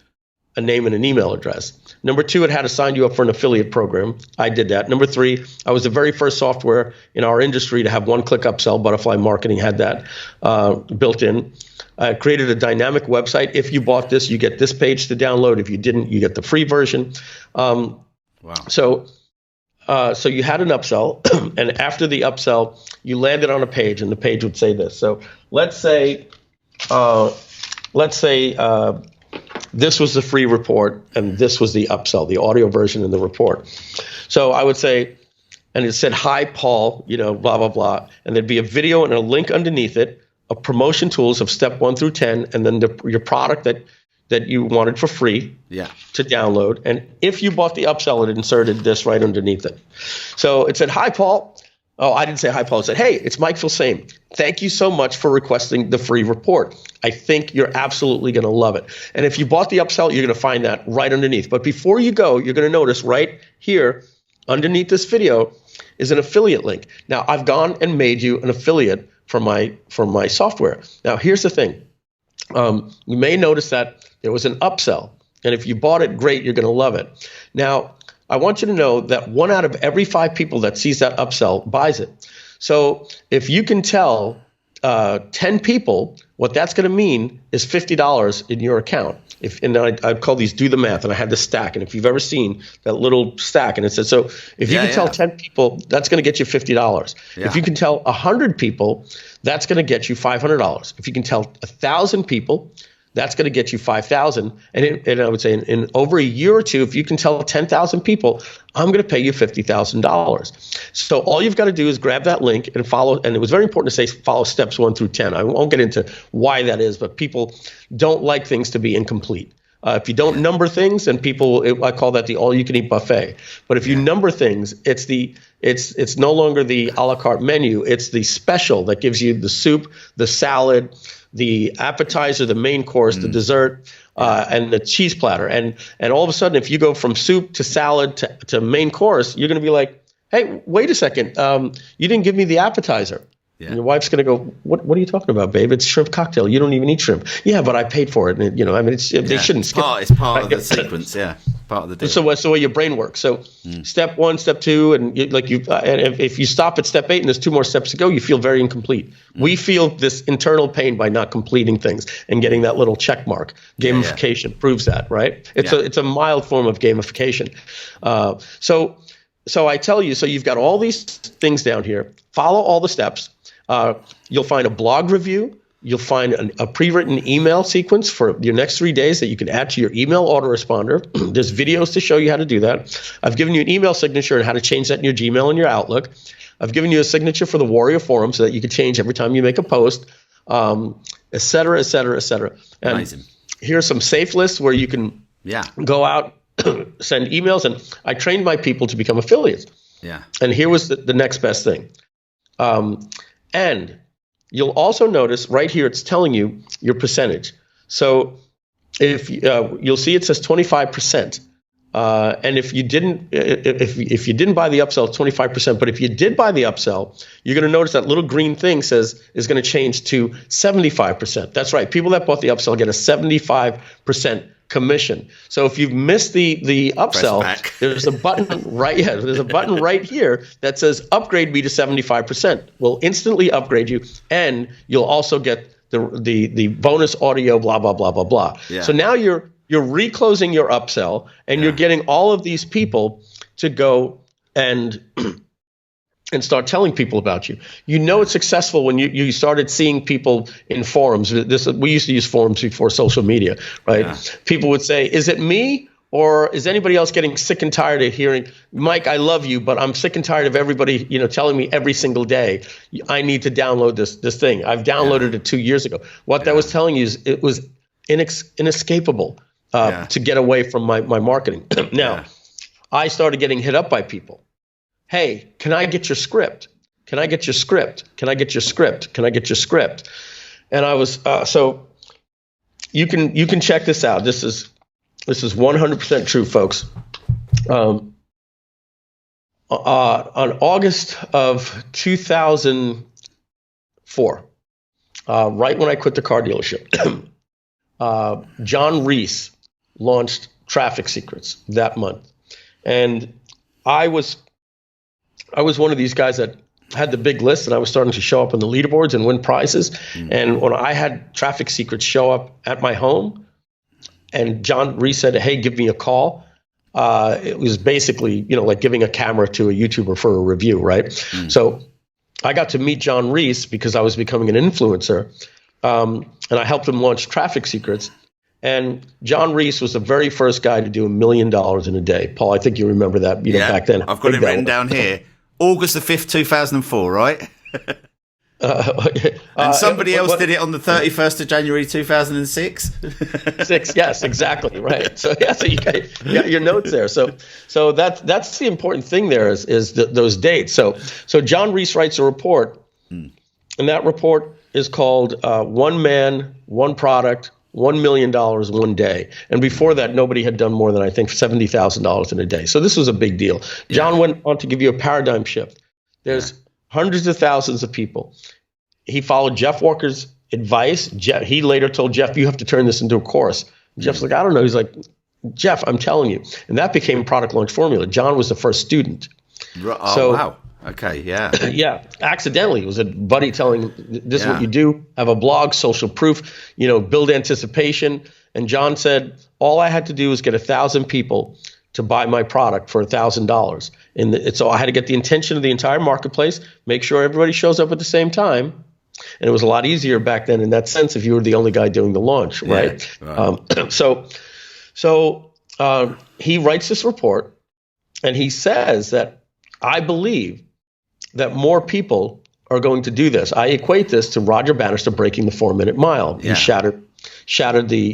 a name and an email address. Number 2, it had to sign you up for an affiliate program. I did that. Number 3, I was the very first software in our industry to have one-click upsell. Butterfly Marketing had that built in. I created a dynamic website. If you bought this, you get this page to download. If you didn't, you get the free version. Wow. So you had an upsell, and after the upsell, you landed on a page, and the page would say this. So let's say this was the free report, and this was the upsell, the audio version in the report. So I would say, and it said, "Hi, Paul," blah, blah, blah. And there'd be a video and a link underneath it of promotion tools of step 1 through 10, and then your product that you wanted for free to download. And if you bought the upsell, it inserted this right underneath it. So it said, "Hi, Paul." Oh, I didn't say hi, Paul. It said, "Hey, it's Mike Filsaime. Thank you so much for requesting the free report. I think you're absolutely going to love it." And if you bought the upsell, you're going to find that right underneath. But before you go, you're going to notice right here underneath this video is an affiliate link. Now, I've gone and made you an affiliate for my software. Now, here's the thing. You may notice that there was an upsell. And if you bought it, great, you're going to love it. Now, I want you to know that 1 out of every 5 people that sees that upsell buys it. So if you can tell 10 people, what that's going to mean is $50 in your account. And I'd call these do the math, and I had the stack. And if you've ever seen that little stack, and it says, so if you can tell 10 people, that's going to get you $50. Yeah. If you can tell 100 people, that's going to get you $500. If you can tell 1,000 people, that's going to get you $5,000. And I would say in over a year or 2, if you can tell 10,000 people, I'm going to pay you $50,000. So all you've got to do is grab that link and follow. And it was very important to say follow steps 1 through 10. I won't get into why that is, but people don't like things to be incomplete. If you don't number things, then I call that the all-you-can-eat buffet. But if you number things, it's no longer the a la carte menu. It's the special that gives you the soup, the salad, the appetizer, the main course, the dessert, and the cheese platter. And all of a sudden, if you go from soup to salad to main course, you're going to be like, "Hey, wait a second, you didn't give me the appetizer." Yeah. And your wife's going to go, what are you talking about, babe? It's shrimp cocktail. You don't even eat shrimp. Yeah, but I paid for it. And, they shouldn't skip. It's part of the sequence, part of the deal. So that's the way your brain works. So step 1, step 2, and if you stop at step 8 and there's 2 more steps to go, you feel very incomplete. We feel this internal pain by not completing things and getting that little check mark. Gamification proves that, right? It's a mild form of gamification. So I tell you, so you've got all these things down here. Follow all the steps. You'll find a blog review. You'll find a pre-written email sequence for your next 3 days that you can add to your email autoresponder. There's videos to show you how to do that. I've given you an email signature and how to change that in your Gmail and your Outlook. I've given you a signature for the Warrior Forum so that you can change every time you make a post, et cetera, et cetera, et cetera. And Amazing. Here's some safe lists where you can go out, send emails. And I trained my people to become affiliates. Yeah. And here was the next best thing. And you'll also notice right here, it's telling you your percentage. So if you'll see it says 25%. And if you didn't buy the upsell, it's 25%. But if you did buy the upsell, you're going to notice that little green thing is going to change to 75%. That's right. People that bought the upsell get a 75% commission. So if you've missed the upsell, there's a button there's a button right here that says upgrade me to 75%. We'll instantly upgrade you, and you'll also get the bonus audio, blah, blah, blah, blah, blah. Yeah. So now you're reclosing your upsell, and you're getting all of these people to go and start telling people about you. You know it's successful when you started seeing people in forums. We used to use forums before social media, right? Yeah. People would say, is it me or is anybody else getting sick and tired of hearing, Mike, I love you, but I'm sick and tired of everybody, telling me every single day, I need to download this thing. I've downloaded it 2 years ago. What that was telling you is it was inescapable to get away from my marketing. Now, I started getting hit up by people. Hey, can I get your script? Can I get your script? Can I get your script? Can I get your script? And I was so you can check this out. This is 100% true, folks. On August of 2004, right when I quit the car dealership, John Reese launched Traffic Secrets that month, and I was one of these guys that had the big list, and I was starting to show up on the leaderboards and win prizes. Mm-hmm. And when I had Traffic Secrets show up at my home, and John Reese said, hey, give me a call, it was basically, like giving a camera to a YouTuber for a review, right? Mm-hmm. So I got to meet John Reese because I was becoming an influencer, and I helped him launch Traffic Secrets. And John Reese was the very first guy to do $1 million in a day. Paul, I think you remember that, back then. I've got it written down here. August the 5th, 2004, right? And somebody else did it on the 31st of January 2006? Yes, exactly, right. So you got your notes there. So that's the important thing there is those dates. So John Reese writes a report, and that report is called One Man, One Product, $1 million one day. And before that, nobody had done more than, I think, $70,000 in a day. So this was a big deal. John went on to give you a paradigm shift. There's hundreds of thousands of people. He followed Jeff Walker's advice. He later told Jeff, you have to turn this into a course. Jeff's like, I don't know. He's like, Jeff, I'm telling you. And that became Product Launch Formula. John was the first student. Oh, wow. Okay, yeah. Accidentally. It was a buddy telling this is what you do, have a blog, social proof, build anticipation. And John said, all I had to do was get 1,000 people to buy my product for $1,000. And so I had to get the intention of the entire marketplace, make sure everybody shows up at the same time. And it was a lot easier back then in that sense if you were the only guy doing the launch, right? So he writes this report, and he says that I believe that more people are going to do this. I equate this to Roger Bannister breaking the 4-minute mile. Yeah. He shattered the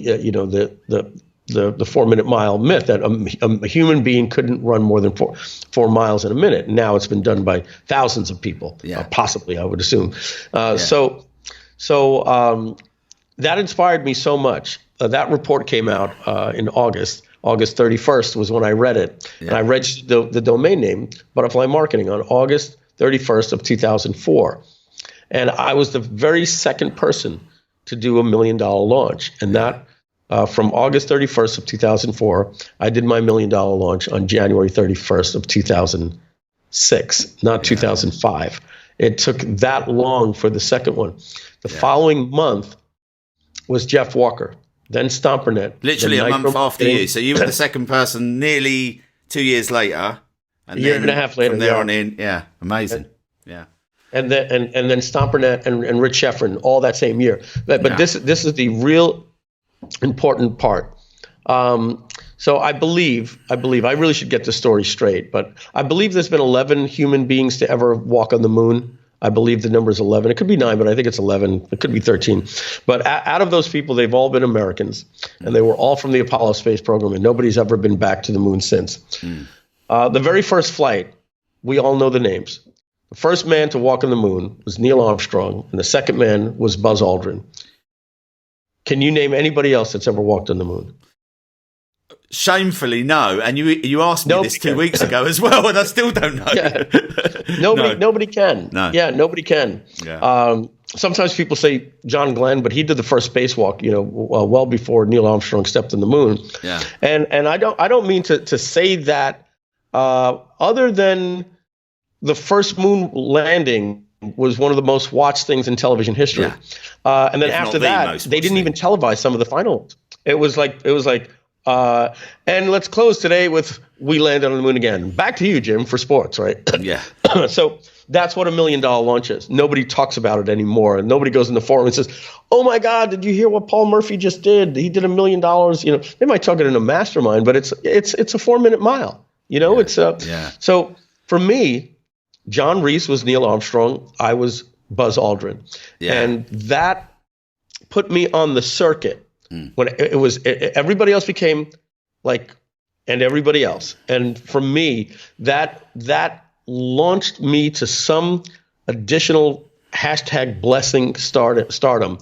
the 4-minute mile myth that a human being couldn't run more than 4 miles in a minute. Now it's been done by thousands of people, possibly, I would assume. So that inspired me so much. That report came out in August. August 31st was when I read it. Yeah. And I registered the domain name, Butterfly Marketing, on August 31st of 2004. And I was the very second person to do $1 million launch. And that from August 31st of 2004, I did my $1 million launch on January 31st of 2006, not 2005. It took that long for the second one. The following month was Jeff Walker, then Stompernet. Literally a month after you. So you were the second person nearly 2 years later. And a year and a half later. From there on in. Yeah. Amazing. Yeah. then Stompernet and Rich Sheffrin all that same year. But this is the real important part. So I believe I really should get the story straight, but I believe there's been 11 human beings to ever walk on the moon. I believe the number is 11. It could be 9, but I think it's 11. It could be 13. But out of those people, they've all been Americans, and they were all from the Apollo space program, and nobody's ever been back to the moon since. The very first flight, we all know the names. The first man to walk on the moon was Neil Armstrong, and the second man was Buzz Aldrin. Can you name anybody else that's ever walked on the moon? Shamefully, no. And you asked me this 2 weeks ago as well, and I still don't know. Yeah. Nobody can. No. Yeah, nobody can. Yeah. Sometimes people say John Glenn, but he did the first spacewalk, well before Neil Armstrong stepped on the moon. Yeah. And I don't mean to say that other than the first moon landing was one of the most watched things in television history. Yeah. And then after that, they didn't even televise some of the finals. It was like, and let's close today with we landed on the moon again. Back to you, Jim, for sports, right? Yeah. So that's what $1 million launch is. Nobody talks about it anymore. And nobody goes in the forum and says, oh my God, did you hear what Paul Murphy just did? He did $1 million. They might talk it in a mastermind, but it's a 4-minute mile. So for me, John Reese was Neil Armstrong. I was Buzz Aldrin. Yeah. And that put me on the circuit. When everybody else became like, and everybody else. And for me, that launched me to some additional #blessing stardom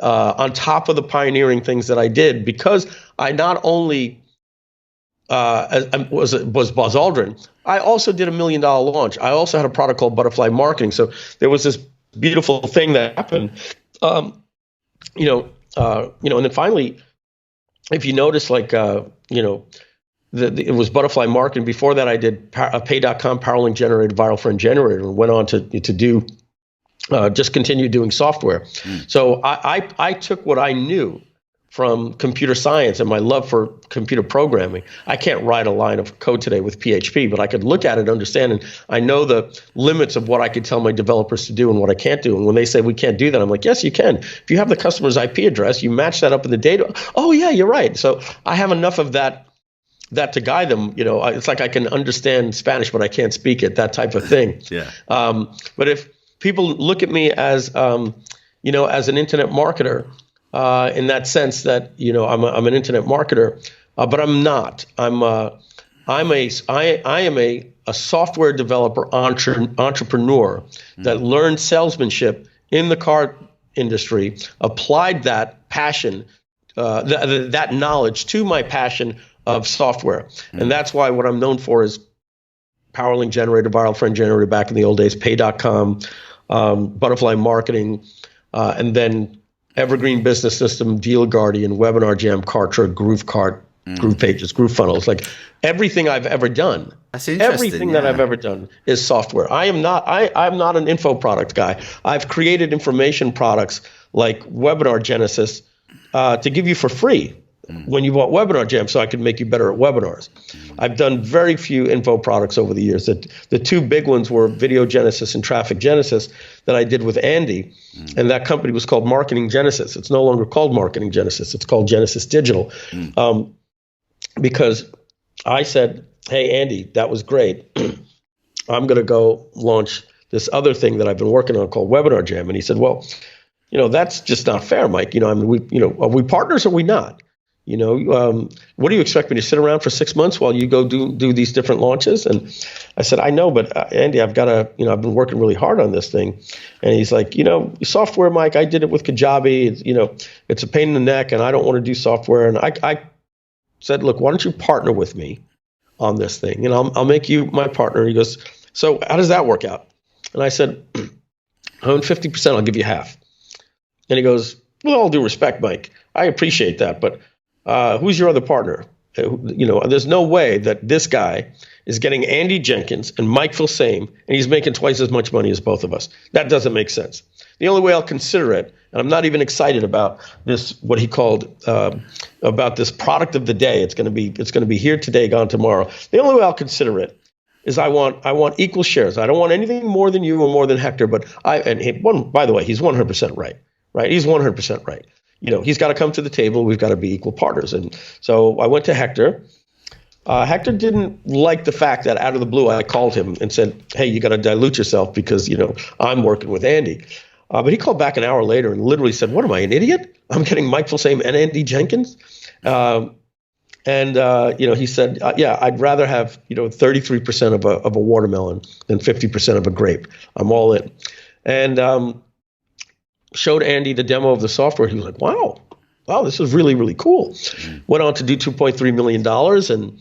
on top of the pioneering things that I did, because I not only was Buzz Aldrin, I also did $1 million launch. I also had a product called Butterfly Marketing. So there was this beautiful thing that happened, and then finally, if you notice, it was Butterfly Marketing. Before that, I did a Pay.com Power Link Generator, Viral Friend Generator, and went on to do, just continue doing software. So I took what I knew from computer science and my love for computer programming. I can't write a line of code today with PHP, but I could look at it, understand, and I know the limits of what I could tell my developers to do and what I can't do. And when they say we can't do that, I'm like, yes, you can. If you have the customer's IP address, you match that up in the data. Oh yeah, you're right. So I have enough of that to guide them. It's like I can understand Spanish, but I can't speak it, that type of thing. Yeah. But if people look at me as an internet marketer, in that sense that I'm an internet marketer, but I'm not. I am a software developer entrepreneur that learned salesmanship in the car industry, applied that passion, that knowledge to my passion of software, and that's why what I'm known for is Power Link Generator, Viral Friend Generator back in the old days, Pay.com, Butterfly Marketing, and then Evergreen Business System, Deal Guardian, Webinar Jam, Kartra, GrooveCart, Groove Pages, Groove Funnels, like everything I've ever done. That's interesting. Everything that I've ever done is software. I'm not an info product guy. I've created information products like Webinar Genesis to give you for free when you bought Webinar Jam, so I could make you better at webinars. I've done very few info products over the years. The two big ones were Video Genesis and Traffic Genesis that I did with Andy, and that company was called Marketing Genesis. It's no longer called Marketing Genesis. It's called Genesis Digital, because I said, hey, Andy, that was great. I'm going to go launch this other thing that I've been working on called Webinar Jam. And he said, well, that's just not fair, Mike. Are we partners or are we not? What do you expect me to sit around for 6 months while you go do these different launches? And I said, I know, but Andy, I've been working really hard on this thing. And he's like, software, Mike, I did it with Kajabi. It's a pain in the neck and I don't want to do software. And I said, look, why don't you partner with me on this thing? And I'll make you my partner. He goes, so how does that work out? And I said, I own 50%, I'll give you half. And he goes, with all due respect, Mike, I appreciate that, but who's your other partner? There's no way that this guy is getting Andy Jenkins and Mike Filsaime, and he's making twice as much money as both of us. That doesn't make sense. The only way I'll consider it, and I'm not even excited about this, what he called about this product of the day. It's going to be here today, gone tomorrow. The only way I'll consider it is I want equal shares. I don't want anything more than you or more than Hector. But by the way, he's 100% right. Right? He's 100% right. He's got to come to the table. We've got to be equal partners. And so I went to Hector. Hector didn't like the fact that out of the blue I called him and said, "Hey, you got to dilute yourself because I'm working with Andy." But he called back an hour later and literally said, "What am I, an idiot? I'm getting Mike Filsaime and Andy Jenkins." He said, "Yeah, I'd rather have 33% of a watermelon than 50% of a grape. I'm all in." And showed Andy the demo of the software. He was like, "Wow, this is really, really cool." Went on to do $2.3 million and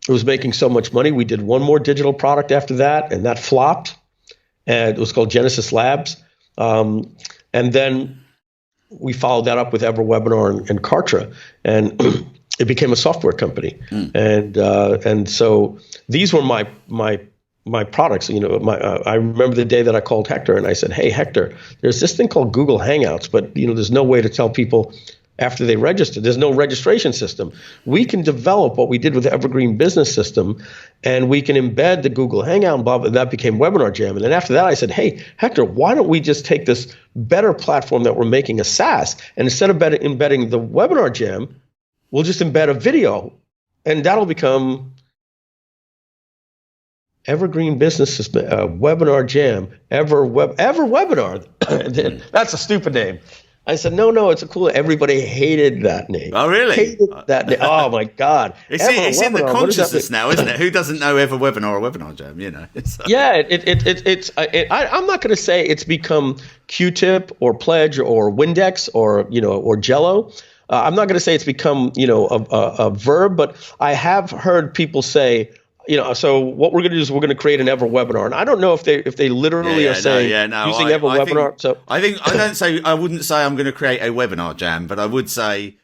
it was making so much money. We did one more digital product after that, and that flopped. And it was called Genesis Labs. And then we followed that up with EverWebinar and Kartra, and it became a software company. And so these were my products. I remember the day that I called Hector and I said, "Hey, Hector, there's this thing called Google Hangouts, but there's no way to tell people after they register. There's no registration system. We can develop what we did with the Evergreen Business System, and we can embed the Google Hangout and blah, blah, that became Webinar Jam." And then after that, I said, "Hey, Hector, why don't we just take this better platform that we're making a SaaS, and instead of embedding the Webinar Jam, we'll just embed a video, and that'll become Evergreen Business System, Webinar Jam, EverWebinar." That's a stupid name. I said, no, it's a cool. Everybody hated that name. Oh, really? Hated that name. Oh my God! It's in the consciousness now, isn't it? Who doesn't know EverWebinar or Webinar Jam? Yeah, I'm not going to say it's become Q-Tip or Pledge or Windex or Jello. I'm not going to say it's become a verb, but I have heard people say, so what we're going to do is we're going to create an EverWebinar, and I don't know if they literally are saying using EverWebinar. I wouldn't say I'm going to create a webinar jam, but I would say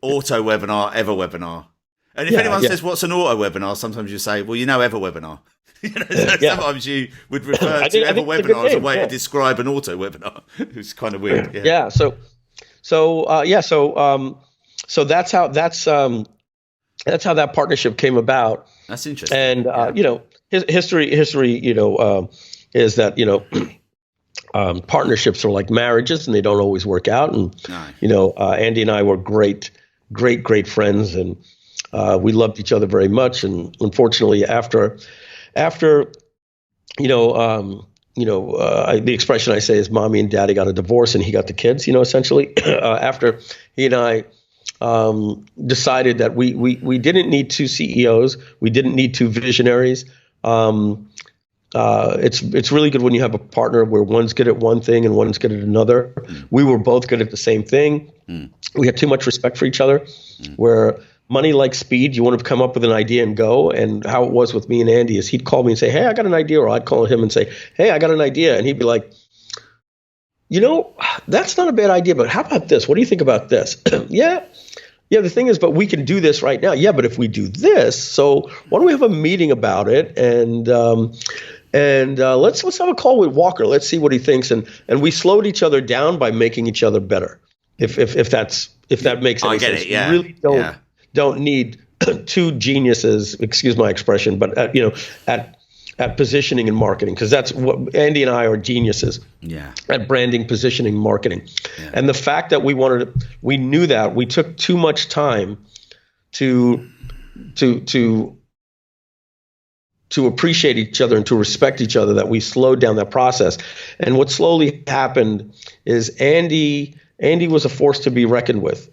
auto webinar, EverWebinar. And if anyone says what's an auto webinar, sometimes you say, well, EverWebinar. Sometimes you would refer to EverWebinar as a way to describe an auto webinar. It's kind of weird. Yeah. So that's how that partnership came about. That's interesting. And history is that partnerships are like marriages and they don't always work out. And Andy and I were great friends, and we loved each other very much. And unfortunately, after the expression I say is mommy and daddy got a divorce and he got the kids. Essentially, after he and I decided that we didn't need two CEOs. We didn't need two visionaries. It's really good when you have a partner where one's good at one thing and one's good at another. We were both good at the same thing. We had too much respect for each other, where money likes speed. You want to come up with an idea and go. And how it was with me and Andy is he'd call me and say, "Hey, I got an idea," or I'd call him and say, "Hey, I got an idea," and he'd be like, "That's not a bad idea, but how about this? What do you think about this?" Yeah, the thing is, but we can do this right now. Yeah, but if we do this, so why don't we have a meeting about it and let's have a call with Walker. Let's see what he thinks. And we slowed each other down by making each other better. If that makes any sense. Yeah. You really don't need two geniuses, excuse my expression, but at positioning and marketing, because that's what Andy and I are geniuses at branding, positioning, marketing. And the fact that we knew that we took too much time to appreciate each other and to respect each other, that we slowed down that process. And what slowly happened is Andy was a force to be reckoned with.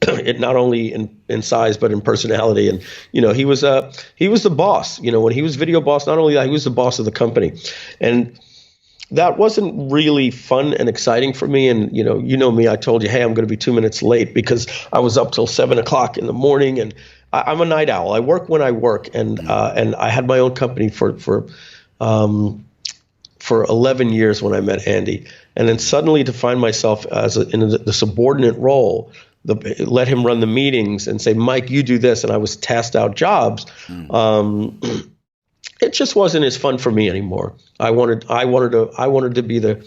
It not only in size but in personality, and he was the boss. When he was video boss, not only that, he was the boss of the company, and that wasn't really fun and exciting for me. And me, I told you, hey, I'm going to be 2 minutes late because I was up till 7 o'clock in the morning, and I'm a night owl. I work when I work, and I had my own company for 11 years when I met Andy, and then suddenly to find myself in the subordinate role. Let him run the meetings and say, "Mike, you do this," and I was tasked out jobs. It just wasn't as fun for me anymore. I wanted to be the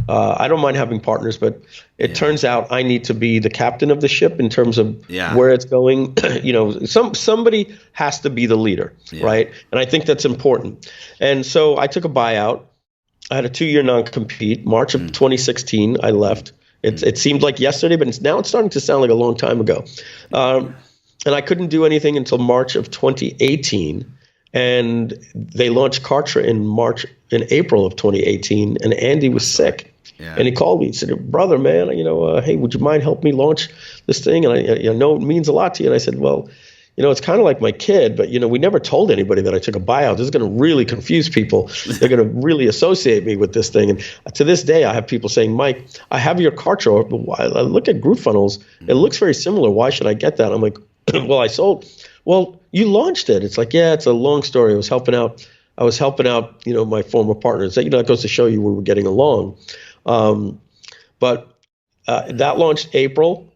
I don't mind having partners, but it turns out I need to be the captain of the ship in terms of where it's going. Somebody has to be the leader, right? And I think that's important. And so I took a buyout. I had a 2-year non-compete. March of 2016, I left. It seemed like yesterday, but it's starting to sound like a long time ago. And I couldn't do anything until March of 2018. And they launched Kartra in April of 2018, and Andy was sick. Yeah. And he called me and said, brother, man, hey, would you mind help me launch this thing? And I know it means a lot to you. And I said, well, it's kind of like my kid, but, we never told anybody that I took a buyout. This is going to really confuse people. They're going to really associate me with this thing. And to this day, I have people saying, Mike, I have your Kartra, but I look at GroupFunnels. It looks very similar. Why should I get that? I'm like, well, I sold. Well, you launched it. It's like, yeah, it's a long story. I was helping out, my former partners. That goes to show you we were getting along. But that launched April,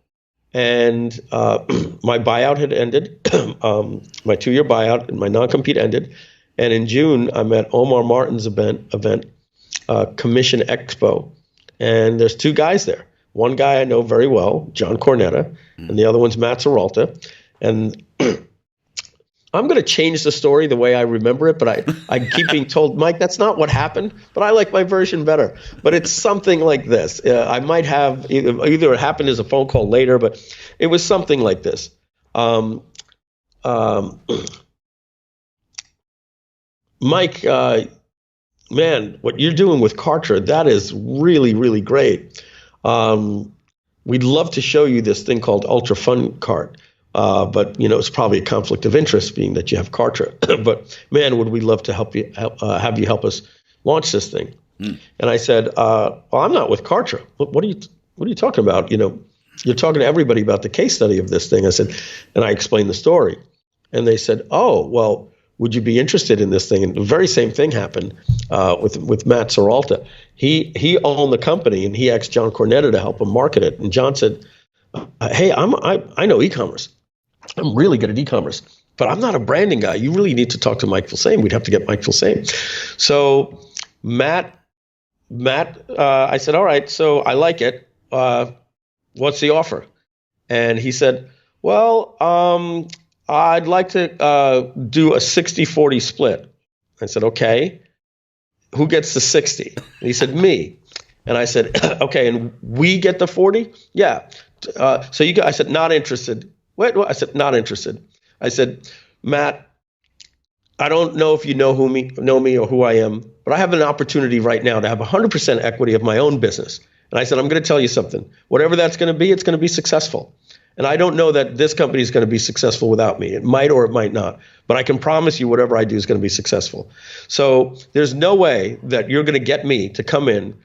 and my buyout had ended. My 2-year buyout and my non-compete ended. And in June, I'm at Omar Martin's event, Commission Expo. And there's 2 guys there. One guy I know very well, John Cornetta, and the other one's Matt Serralta. And I'm going to change the story the way I remember it, but I keep being told, Mike, that's not what happened, but I like my version better. But it's something like this. I might have, either it happened as a phone call later, but it was something like this. Mike, man, what you're doing with Kartra, that is really, really great. We'd love to show you this thing called Ultra Fun Cart. But it's probably a conflict of interest being that you have Kartra. But man, would we love to have you help us launch this thing? And I said, well, I'm not with Kartra. What are you talking about? You're talking to everybody about the case study of this thing. I said, and I explained the story, and they said, oh, well, would you be interested in this thing? And the very same thing happened with Matt Serralta. He owned the company, and he asked John Cornetta to help him market it. And John said, hey, I know e-commerce. I'm really good at e-commerce, but I'm not a branding guy. You really need to talk to Mike Filsaime. We'd have to get Mike Filsaime. So Matt, I said, all right, so I like it. What's the offer? And he said, well, I'd like to do a 60-40 split. I said, okay. Who gets the 60? And he said, me. And I said, okay, and we get the 40? Yeah. So I said, not interested. What? I said, not interested. I said, Matt, I don't know if you know me or who I am, but I have an opportunity right now to have 100% equity of my own business. And I said, I'm going to tell you something. Whatever that's going to be, it's going to be successful. And I don't know that this company is going to be successful without me. It might or it might not. But I can promise you whatever I do is going to be successful. So there's no way that you're going to get me to come in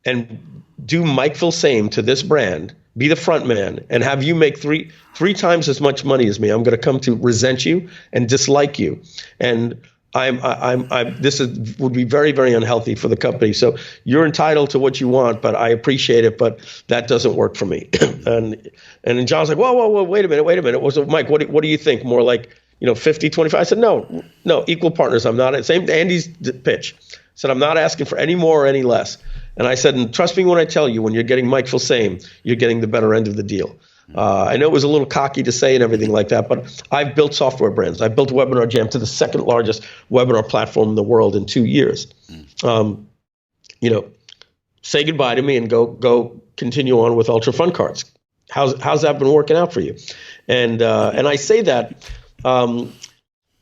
and do Mike Filsaime to this brand, be the front man, and have you make three times as much money as me. I'm going to come to resent you and dislike you. And would be very, very unhealthy for the company. So you're entitled to what you want, but I appreciate it, but that doesn't work for me. and then John's like, whoa, wait a minute. So Mike, what do you think? More like, 50-25? I said, no, equal partners. I'm not. Same Andy's pitch. I said, I'm not asking for any more or any less. And I said, and trust me when I tell you, when you're getting Mike Filsaime, you're getting the better end of the deal. I know it was a little cocky to say and everything like that, but I've built software brands. I built Webinar Jam to the second largest webinar platform in the world in 2 years. Say goodbye to me and go continue on with Ultra Fun Cards. How's that been working out for you? And I say that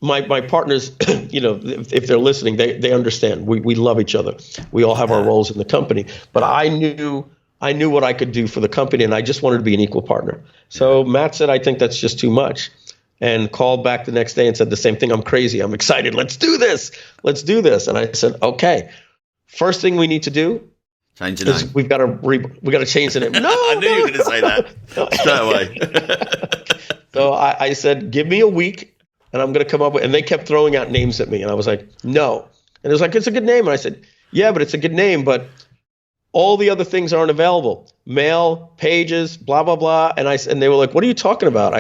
my partners, if they're listening, they understand. We love each other. We all have our roles in the company, but I knew what I could do for the company, and I just wanted to be an equal partner. So Matt said, I think that's just too much, and called back the next day and said the same thing. I'm crazy. I'm excited. Let's do this. And I said, okay, first thing we need to do change the name. We've got to change the name. No, I knew you were going to say that straight away. So I said, give me a week, and I'm going to come up with, and they kept throwing out names at me, and I was like, no. And it was like, it's a good name. And I said, yeah, but it's a good name, but all the other things aren't available. Mail, pages, blah, blah, blah. And they were like, what are you talking about?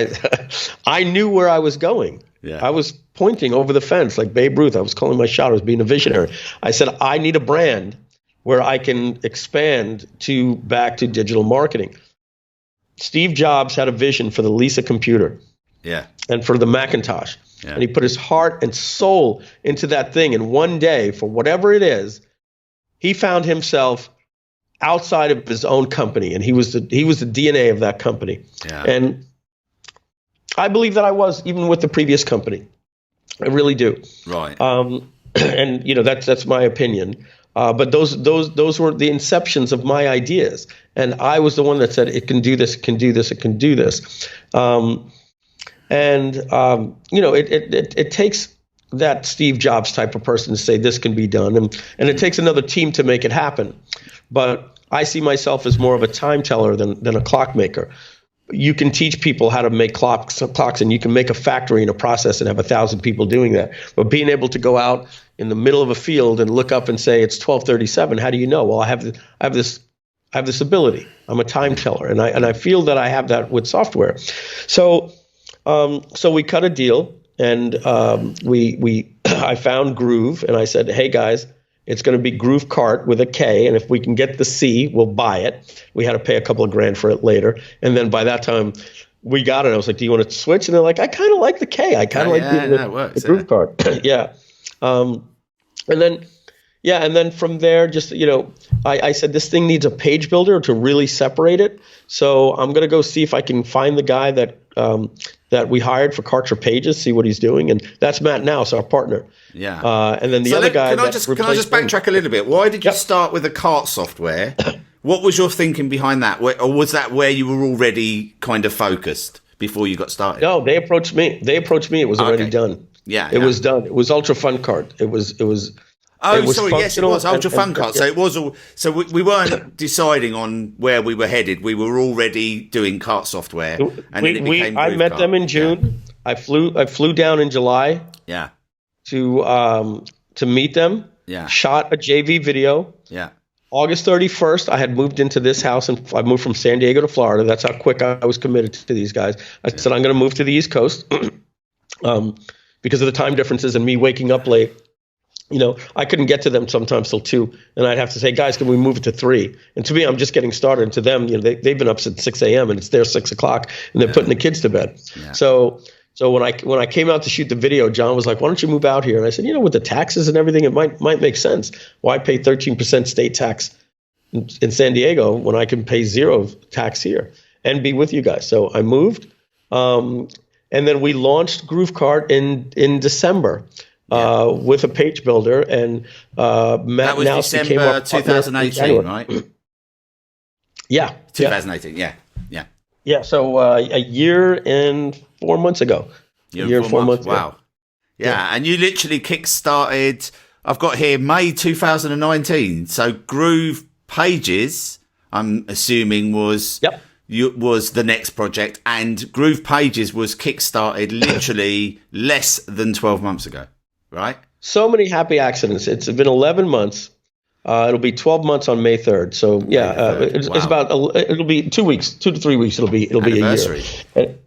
I knew where I was going. Yeah. I was pointing over the fence like Babe Ruth. I was calling my shot. I was being a visionary. I said, I need a brand where I can expand back to digital marketing. Steve Jobs had a vision for the Lisa computer. Yeah. And for the Macintosh. Yeah. And he put his heart and soul into that thing. And one day, for whatever it is, he found himself outside of his own company. And he was the DNA of that company. Yeah. And I believe that I was, even with the previous company. I really do. Right. And that's my opinion. But those were the inceptions of my ideas. And I was the one that said, it can do this, it can do this, it can do this. It takes that Steve Jobs type of person to say this can be done. And it takes another team to make it happen. But I see myself as more of a time teller than a clockmaker. You can teach people how to make clocks, and you can make a factory and a process and have 1,000 people doing that. But being able to go out in the middle of a field and look up and say it's 12:37, how do you know? Well, I have this ability. I'm a time teller, and I feel that I have that with software. So we cut a deal, and I found Groove, and I said, hey guys, it's going to be Groove Cart with a K, and if we can get the C, we'll buy it. We had to pay a couple of grand for it later, and then by that time we got it. I was like, do you want to switch? And they're like, I kind of like the K. I kind of like the Groove Cart. Yeah. And then from there, just, I said, this thing needs a page builder to really separate it. So I'm going to go see if I can find the guy that we hired for Kartra Pages, see what he's doing. And that's Matt Nouse, our partner. Yeah. And then the other guy. Can I just backtrack a little bit? Why did you start with the cart software? What was your thinking behind that? Or was that where you were already kind of focused before you got started? No, they approached me. It was already done. Yeah. It was done. It was Ultra Fun Cart. It was. Oh, sorry. Yes, it was Ultra Fun Cart. So it was all. So we weren't deciding on where we were headed. We were already doing cart software, and then it became I met them in June. Yeah. I flew down in July. Yeah. To meet them. Yeah. Shot a JV video. Yeah. August 31st, I had moved into this house, and I moved from San Diego to Florida. That's how quick I was committed to these guys. I said, I'm going to move to the East Coast because of the time differences and me waking up late. I couldn't get to them sometimes till 2, and I'd have to say, guys, can we move it to 3? And to me, I'm just getting started. And to them, they've been up since 6 a.m. and it's their 6 o'clock, and they're putting the kids to bed. Yeah. So when I came out to shoot the video, John was like, why don't you move out here? And I said, with the taxes and everything, it might make sense. Why pay 13% state tax in San Diego when I can pay 0 tax here and be with you guys? So I moved, and then we launched Groove Cart in December. With a page builder, and Matt that was Nouse December 2018, right? Yeah, 2018. Yeah. So a year and 4 months ago. A year and 4 months. Wow. Yeah, and you literally kick-started. I've got here May 2019. So Groove Pages, I'm assuming was the next project, and Groove Pages was kick-started literally less than 12 months ago. Right. So many happy accidents. It's been 11 months. It'll be 12 months on May 3rd. So it's about. It'll be 2 weeks, 2 to 3 weeks. It'll be a year. And,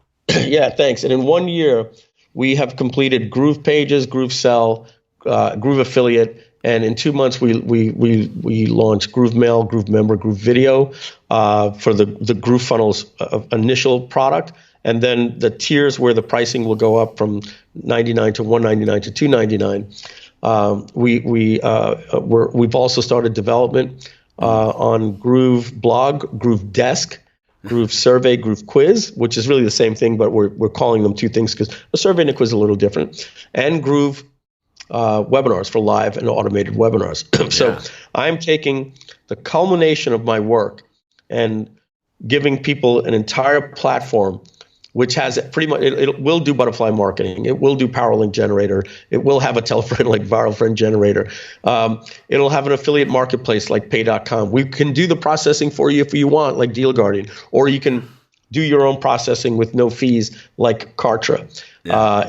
yeah, thanks. And in 1 year, we have completed Groove Pages, Groove Sell, Groove Affiliate, and in 2 months we launched Groove Mail, Groove Member, Groove Video for the Groove Funnels initial product. And then the tiers where the pricing will go up from $99 to $199 to $299. We've also started development on Groove Blog, Groove Desk, Groove Survey, Groove Quiz, which is really the same thing, but we're calling them two things because a survey and a quiz is a little different. And Groove webinars for live and automated webinars. So I'm taking the culmination of my work and giving people an entire platform which has pretty much, it will do butterfly marketing. It will do PowerLink generator. It will have a tell-a-friend like viral friend generator. It'll have an affiliate marketplace like pay.com. We can do the processing for you if you want, like Deal Guardian, or you can do your own processing with no fees like Kartra.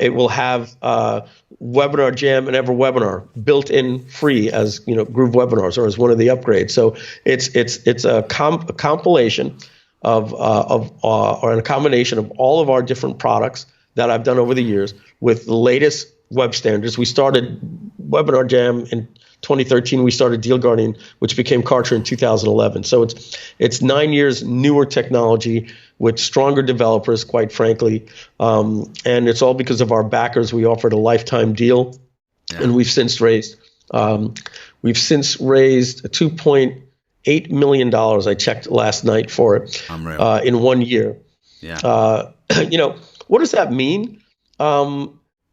It will have Webinar Jam and Everwebinar built in free as Groove Webinars or as one of the upgrades. So it's a compilation or a combination of all of our different products that I've done over the years with the latest web standards. We started Webinar Jam in 2013. We started Deal Guardian, which became Kartra in 2011. So it's 9 years newer technology with stronger developers, quite frankly. And it's all because of our backers. We offered a lifetime deal, and we've since raised $2.8 million. I checked last night for it in 1 year. Yeah. What does that mean?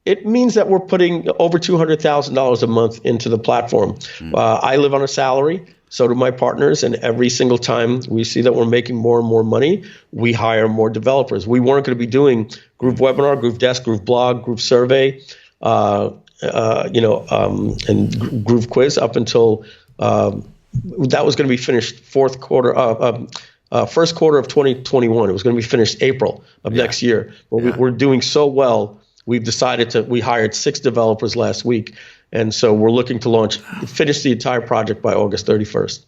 It means that we're putting over $200,000 a month into the platform. I live on a salary, so do my partners, and every single time we see that we're making more and more money, we hire more developers. We weren't going to be doing group webinar, group desk, group blog, group survey, and group quiz up until that was going to be finished first quarter of 2021. It was going to be finished April of next year. But we're doing so well. We've decided we hired 6 developers last week. And so we're looking to finish the entire project by August 31st.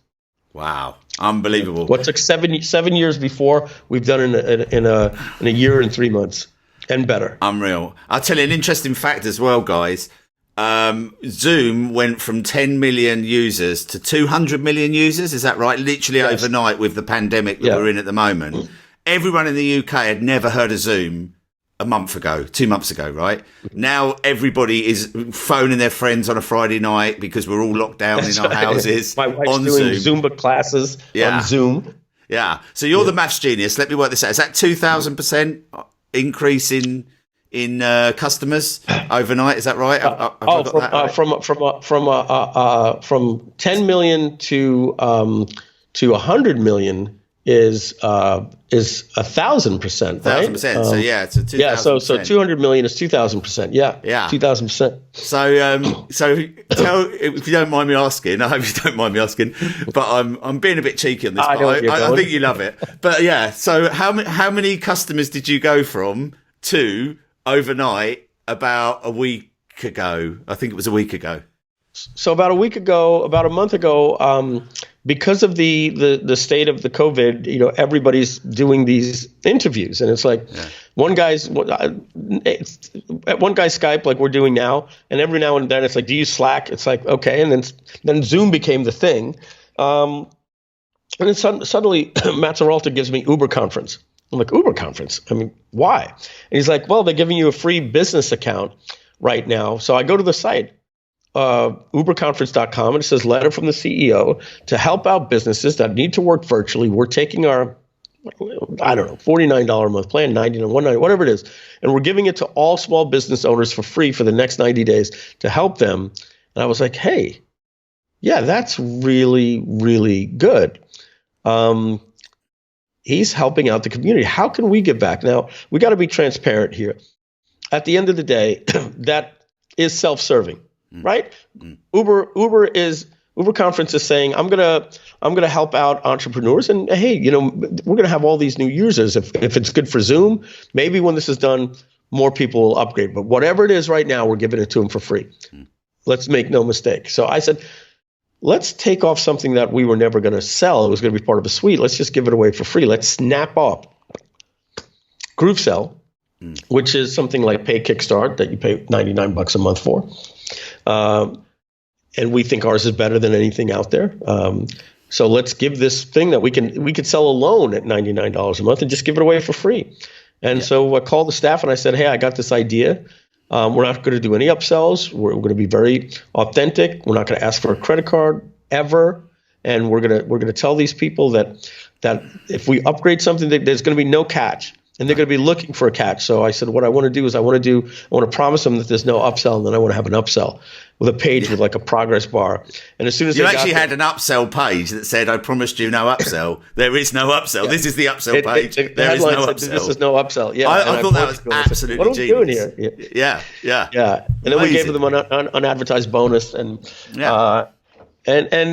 Wow. Unbelievable. What took 7 years before, we've done in a year and 3 months and better. Unreal. I'll tell you an interesting fact as well, guys. Zoom went from 10 million users to 200 million users. Is that right? Literally overnight with the pandemic that we're in at the moment. Everyone in the UK had never heard of Zoom a month ago, 2 months ago, right? Now everybody is phoning their friends on a Friday night because we're all locked down in our houses. My wife's on doing Zoom. Zumba classes on Zoom. Yeah. So you're the maths genius. Let me work this out. Is that 2,000% increase in customers overnight? Is that right? From 10 million to 100 million is 1,000%, right? 1,000%. So it's a 2,000%. So 200 million is 2,000%. Yeah. 2,000%. So tell, if you don't mind me asking, I hope you don't mind me asking, but I'm being a bit cheeky on this. I think you love it. But so how many customers did you go from to overnight about a week ago? I think it was a week ago. So about a month ago, because of the state of the COVID, everybody's doing these interviews, and it's like one guy's Skype like we're doing now, and every now and then it's like, do you Slack? It's like, okay, and then Zoom became the thing, and then suddenly Matt Zeralta gives me Uber conference. I'm like, Uber conference? I mean, why? And he's like, well, they're giving you a free business account right now. So I go to the site, uberconference.com, and it says letter from the CEO to help out businesses that need to work virtually. We're taking our, $49 a month plan, $99, $190, whatever it is, and we're giving it to all small business owners for free for the next 90 days to help them. And I was like, hey, yeah, that's really, really good. He's helping out the community. How can we give back? Now, we got to be transparent here. At the end of the day, that is self-serving, right? Uber Conference is saying, I'm gonna help out entrepreneurs, and hey, we're gonna have all these new users. If it's good for Zoom, maybe when this is done, more people will upgrade. But whatever it is right now, we're giving it to them for free. Let's make no mistake. So I said, let's take off something that we were never going to sell. It was going to be part of a suite. Let's just give it away for free. Let's snap up GrooveSell, which is something like Pay Kickstart that you pay $99 a month for. And we think ours is better than anything out there. So let's give this thing that we could sell alone at $99 a month and just give it away for free. And so I called the staff and I said, hey, I got this idea. We're not going to do any upsells. We're going to be very authentic. We're not going to ask for a credit card ever, and we're going to tell these people that if we upgrade something, there's going to be no catch, and they're going to be looking for a catch. So I said, what I want to do is I want to promise them that there's no upsell, and then I want to have an upsell with a page with like a progress bar. And as soon as you actually had an upsell page that said, I promised you no upsell. There is no upsell. Yeah. This is the upsell page. There is no upsell. This is no upsell. Yeah. I thought that was absolutely genius. What are we doing here? Yeah. And then we gave them an unadvertised bonus, and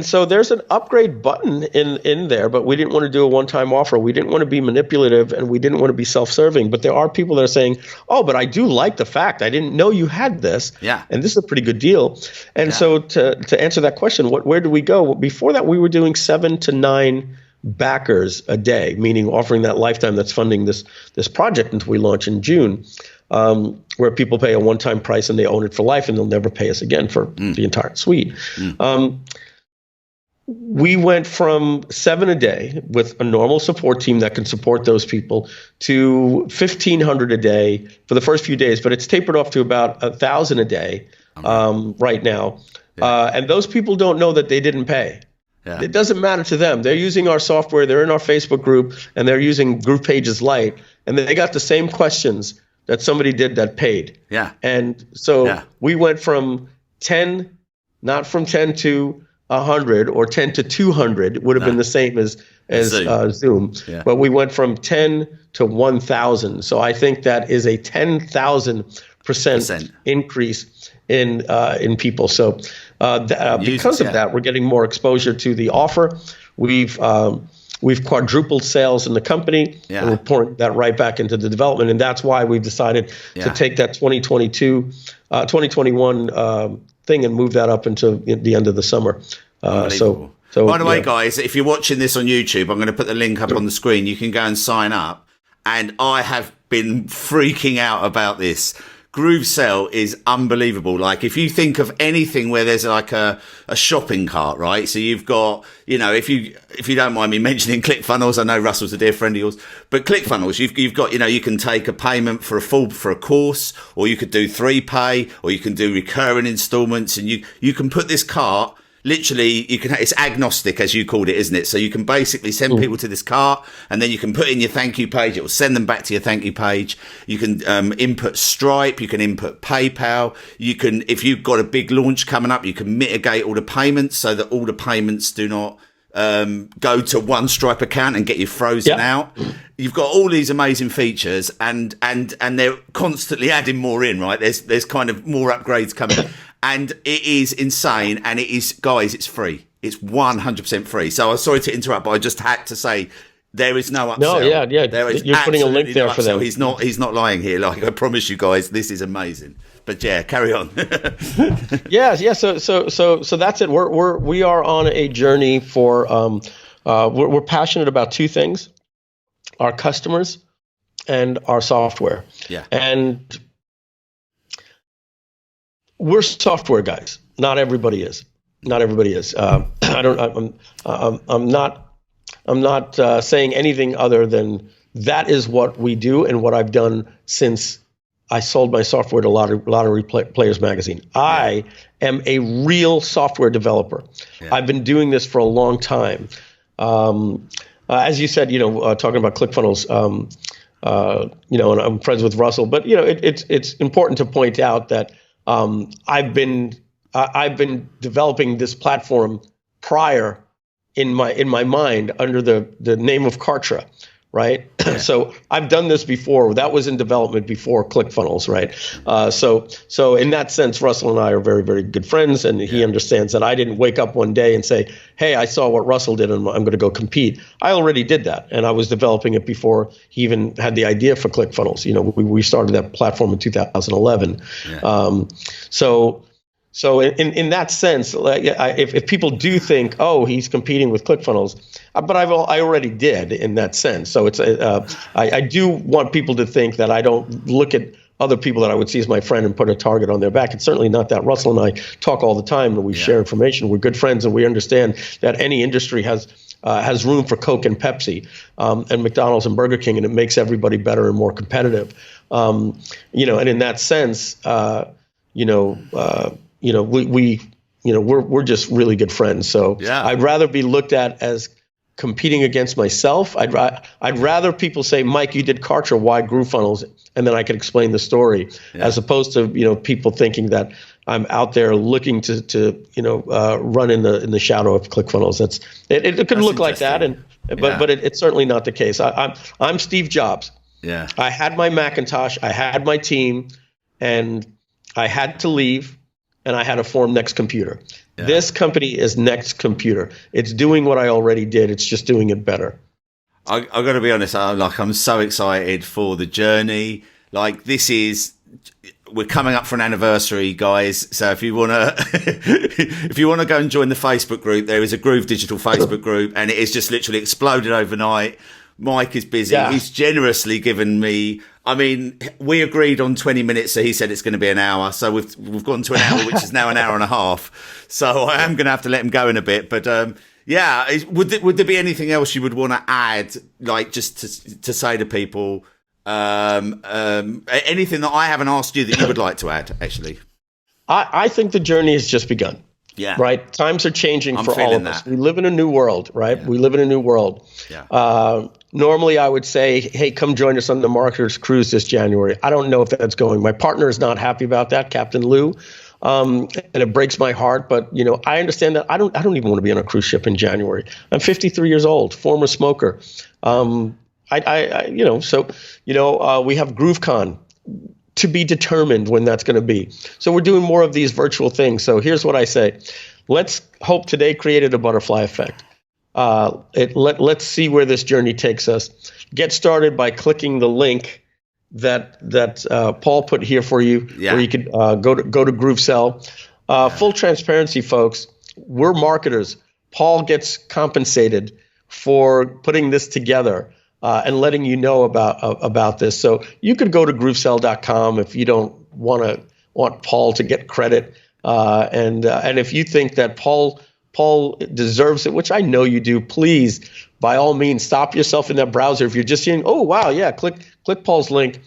so there's an upgrade button in there, but we didn't want to do a one-time offer. We didn't want to be manipulative, and we didn't want to be self-serving. But there are people that are saying, oh, but I do like the fact I didn't know you had this. Yeah. And this is a pretty good deal. And so to answer that question, where do we go? Well, before that, we were doing 7 to 9 backers a day, meaning offering that lifetime that's funding this project until we launch in June. where people pay a one-time price and they own it for life and they'll never pay us again for the entire suite. We went from 7 a day with a normal support team that can support those people to 1,500 a day for the first few days, but it's tapered off to about 1,000 a day right now. And those people don't know that they didn't pay. Yeah. It doesn't matter to them. They're using our software. They're in our Facebook group, and they're using Group Pages Lite, and they got the same questions that somebody did that paid. Yeah. And so we went from 10, not from 10 to 100 or 10 to 200 would have been the same as Zoom. Yeah. But we went from 10 to 1,000. So I think that is a 10,000% increase in people. So because of that, we're getting more exposure to the offer. We've quadrupled sales in the company, and we're pouring that right back into the development. And that's why we've decided to take that 2021 thing and move that up into the end of the summer. So by the way, guys, if you're watching this on YouTube, I'm going to put the link up on the screen. You can go and sign up. And I have been freaking out about this. GrooveSell is unbelievable. Like, if you think of anything where there's like a shopping cart, right? So you've got, if you don't mind me mentioning ClickFunnels, I know Russell's a dear friend of yours, but ClickFunnels, you've got, you can take a payment for a course, or you could do 3Pay, or you can do recurring installments, and you can put this cart. Literally, it's agnostic, as you called it, isn't it? So you can basically send people to this cart, and then you can put in your thank you page. It will send them back to your thank you page. You can input Stripe. You can input PayPal. You can, if you've got a big launch coming up, you can mitigate all the payments so that all the payments do not go to one Stripe account and get you frozen out. You've got all these amazing features, and they're constantly adding more in, right? There's kind of more upgrades coming. And it is insane, and it is, guys, it's free. It's 100% free. So I'm sorry to interrupt, but I just had to say there is no upsell. No, yeah. There is You're putting a link there for them. He's not lying here. Like, I promise you guys, this is amazing. But yeah, carry on. Yeah. So that's it. We are on a journey for. We're passionate about two things: our customers and our software. Yeah. And we're software guys. Not everybody is. I'm not saying anything other than that is what we do and what I've done since I sold my software to Lottery Players Magazine. I am a real software developer. Yeah. I've been doing this for a long time. As you said, talking about ClickFunnels, and I'm friends with Russell, but it's important to point out that I've been developing this platform prior in my mind under the name of Kartra, right? Yeah. So I've done this before. That was in development before ClickFunnels, right? So in that sense, Russell and I are very, very good friends, and he understands that I didn't wake up one day and say, "Hey, I saw what Russell did, and I'm going to go compete." I already did that, and I was developing it before he even had the idea for ClickFunnels. We started that platform in 2011. Yeah. So in that sense, if people do think, "Oh, he's competing with ClickFunnels," but I already did in that sense. So it's I do want people to think that I don't look at other people that I would see as my friend and put a target on their back. It's certainly not that. Russell and I talk all the time, and we share information. We're good friends, and we understand that any industry has room for Coke and Pepsi, and McDonald's and Burger King, and it makes everybody better and more competitive. And in that sense, we're just really good friends. So I'd rather be looked at as competing against myself. I'd rather people say, "Mike, you did Kartra, why GrooveFunnels?" And then I could explain the story, as opposed to people thinking that I'm out there looking to run in the shadow of ClickFunnels. It could look like that, but it's certainly not the case. I'm Steve Jobs. Yeah. I had my Macintosh, I had my team, and I had to leave. And I had to form Next Computer. Yeah. This company is Next Computer. It's doing what I already did. It's just doing it better. I've got to be honest. I'm so excited for the journey. Like, we're coming up for an anniversary, guys. So if you wanna go and join the Facebook group, there is a Groove Digital Facebook group, and it has just literally exploded overnight. Mike is busy. Yeah. He's generously given me. I mean, we agreed on 20 minutes, so he said it's going to be an hour. So we've gone to an hour, which is now an hour and a half. So I am going to have to let him go in a bit. But would there be anything else you would want to add, like just to say to people? Anything that I haven't asked you that you would like to add, actually? I think the journey has just begun. Yeah. Right. Times are changing for all of us. That. We live in a new world, right? Yeah. We live in a new world. Yeah. Normally, I would say, hey, come join us on the Marketers Cruise this January. I don't know if that's going. My partner is not happy about that, Captain Lou. And it breaks my heart. But, I understand that I don't even want to be on a cruise ship in January. I'm 53 years old, former smoker. We have GrooveCon. To be determined when that's going to be. So we're doing more of these virtual things. So here's what I say. Let's hope today created a butterfly effect. Let's see where this journey takes us. Get started by clicking the link that Paul put here for you, where you could go to GrooveCell. Full transparency, folks. We're marketers. Paul gets compensated for putting this together. And letting you know about this. So you could go to groovecell.com if you don't want Paul to get credit. And if you think that Paul deserves it, which I know you do, please, by all means, stop yourself in that browser. If you're just seeing, oh, wow, yeah, click Paul's link,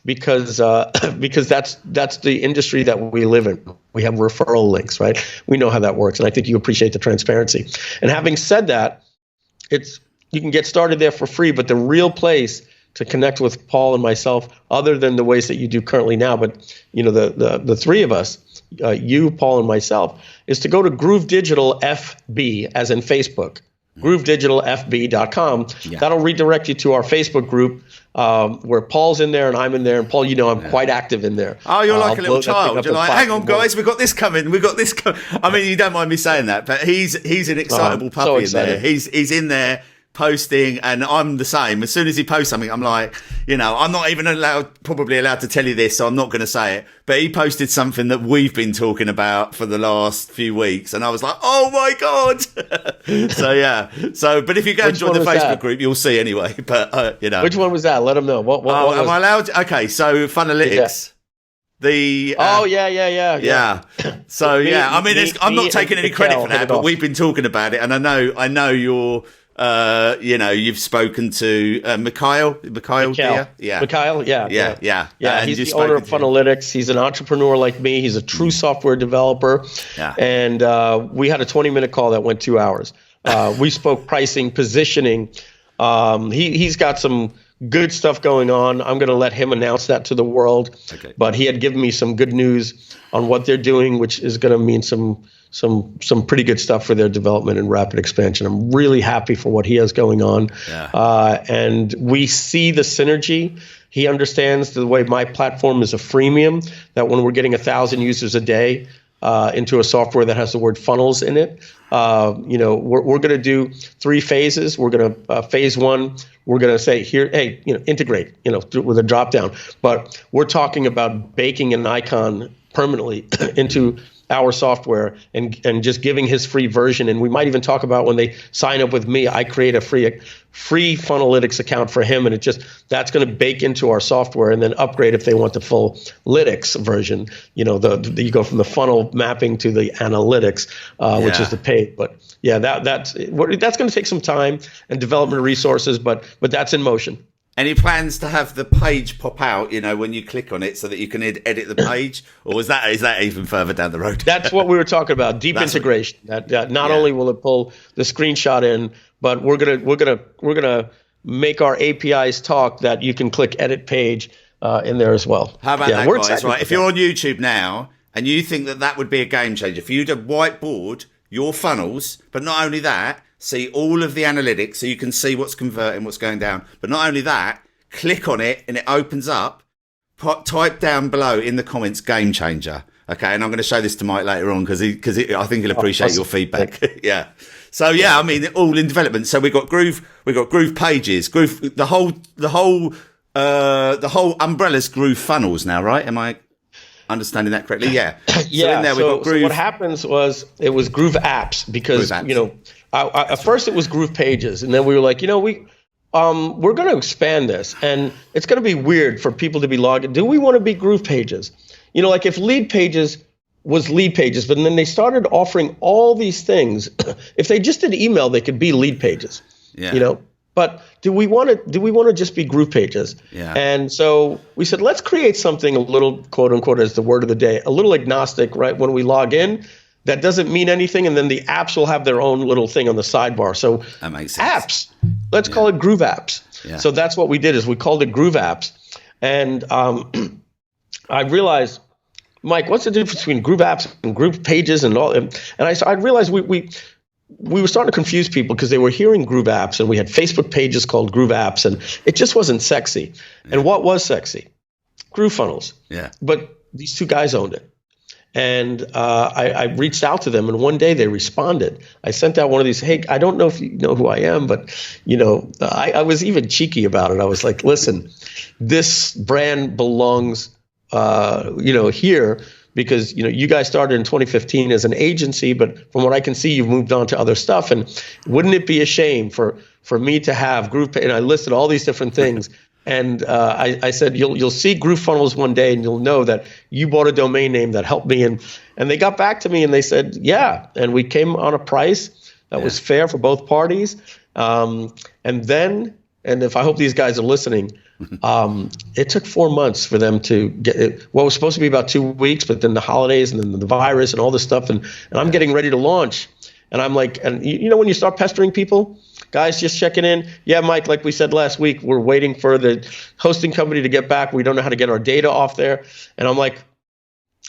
because that's the industry that we live in. We have referral links, right? We know how that works. And I think you appreciate the transparency. And having said that, you can get started there for free, but the real place to connect with Paul and myself, other than the ways that you do currently now, but the three of us, you, Paul, and myself, is to go to Groove Digital FB, as in Facebook, GrooveDigitalFB.com. Yeah. That'll redirect you to our Facebook group, where Paul's in there and I'm in there. And Paul, I'm quite active in there. Oh, you're like a little child. You're like, hang on, guys, we've got this coming. I mean, you don't mind me saying that, but he's an excitable puppy in there. He's in there posting, and I'm the same. As soon as he posts something, I'm like, I'm not even probably allowed to tell you this, so I'm not going to say it. But he posted something that we've been talking about for the last few weeks, and I was like, oh my God. But if you go and join the Facebook group, you'll see anyway. But, Which one was that? Let them know. What am I allowed? Okay, so Funalytics. Yeah. So, I mean, I'm not taking any credit for that, but we've been talking about it, and I know you're... you've spoken to Mikhail. Yeah. He's the owner of Funalytics. He's an entrepreneur like me. He's a true software developer. Yeah. And we had a 20-minute call that went 2 hours. We spoke pricing, positioning. He's got some good stuff going on. I'm going to let him announce that to the world. Okay. But he had given me some good news on what they're doing, which is going to mean some pretty good stuff for their development and rapid expansion. I'm really happy for what he has going on. Yeah. And we see the synergy. He understands the way my platform is a freemium, that when we're getting 1,000 users a day into a software that has the word funnels in it, we're going to do 3 phases. We're going to phase 1. We're going to say here, hey, integrate, with a drop down. But we're talking about baking an icon permanently into our software and just giving his free version. And we might even talk about when they sign up with me, I create a free Funalytics account for him, and that's going to bake into our software and then upgrade if they want the full Lytics version. You go from the funnel mapping to the analytics, which is the paid. But yeah, that's going to take some time and development resources, but that's in motion. Any plans to have the page pop out, when you click on it so that you can edit the page? Or is that even further down the road? That's what we were talking about, deep integration. That not only will it pull the screenshot in, but we're gonna make our APIs talk that you can click edit page in there as well. How about that, guys? Right, if you're on YouTube now and you think that would be a game changer, for you to whiteboard your funnels, but not only that, see all of the analytics so you can see what's converting, what's going down. But not only that, click on it and it opens up. Type down below in the comments, game changer. Okay, and I'm going to show this to Mike later on because I think he'll appreciate your feedback. Yeah. So I mean, all in development. So we've got Groove pages, Groove, the whole umbrella's Groove funnels now, right? Am I understanding that correctly? Yeah. Yeah. So in there we've got Groove. So what happens was it was Groove apps because At first it was Groove pages, and then we were like, we're going to expand this, and it's going to be weird for people to be logged in. Do we want to be Groove Pages? You know, like if Lead Pages was Lead Pages, but then they started offering all these things. If they just did email, they could be Lead Pages. Yeah. You know, but do we want to just be Groove Pages? Yeah. And so we said, let's create something a little, quote unquote, as the word of the day, a little agnostic, right? When we log in, that doesn't mean anything, and then the apps will have their own little thing on the sidebar. So that makes sense. Apps, let's call it Groove Apps. Yeah. So that's what we did, is we called it Groove Apps. And I realized, Mike, what's the difference between Groove Apps and Groove Pages and all? And I realized we were starting to confuse people because they were hearing Groove Apps, and we had Facebook pages called Groove Apps, and it just wasn't sexy. Yeah. And what was sexy? Groove Funnels. Yeah. But these two guys owned it. And I reached out to them, and one day they responded. I sent out one of these, hey, I don't know if you know who I am, but, you know, I was even cheeky about it. I was like, listen, this brand belongs, here, because, you know, you guys started in 2015 as an agency, but from what I can see, you've moved on to other stuff. And wouldn't it be a shame for me to have Groove? And I listed all these different things. And I said, you'll see Groove Funnels one day, and you'll know that you bought a domain name that helped me. And they got back to me, and they said, yeah. And we came on a price that was fair for both parties. And if I hope these guys are listening, it took 4 months for them to get it. What was supposed to be about 2 weeks, but then the holidays and then the virus and all this stuff. And I'm getting ready to launch. And I'm like, and you know, when you start pestering people, guys, just checking in. Yeah, Mike, like we said last week, we're waiting for the hosting company to get back. We don't know how to get our data off there. And I'm like,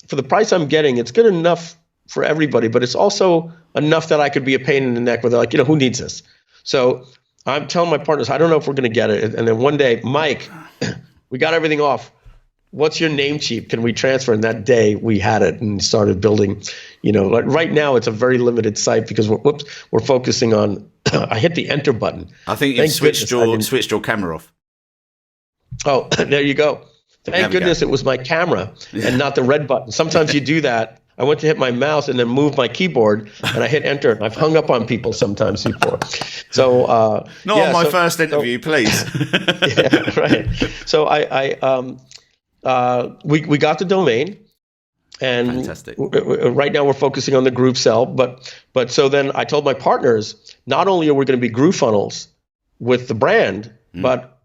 for the price I'm getting, it's good enough for everybody, but it's also enough that I could be a pain in the neck where they're like, you know, who needs this? So I'm telling my partners, I don't know if we're going to get it. And then one day, Mike, we got everything off. What's your name cheap? Can we transfer? And that day we had it and started building, you know, like right now it's a very limited site because we're focusing on, I hit the enter button. I think you switched your camera off. Oh, there you go. Thank goodness it was my camera and not the red button. Sometimes you do that. I went to hit my mouse and then move my keyboard and I hit enter. I've hung up on people sometimes before. So not on my first interview, please. Yeah, right. So we got the domain, and fantastic. Right now we're focusing on the Groove Cell. But so then I told my partners, not only are we going to be Groove Funnels with the brand, but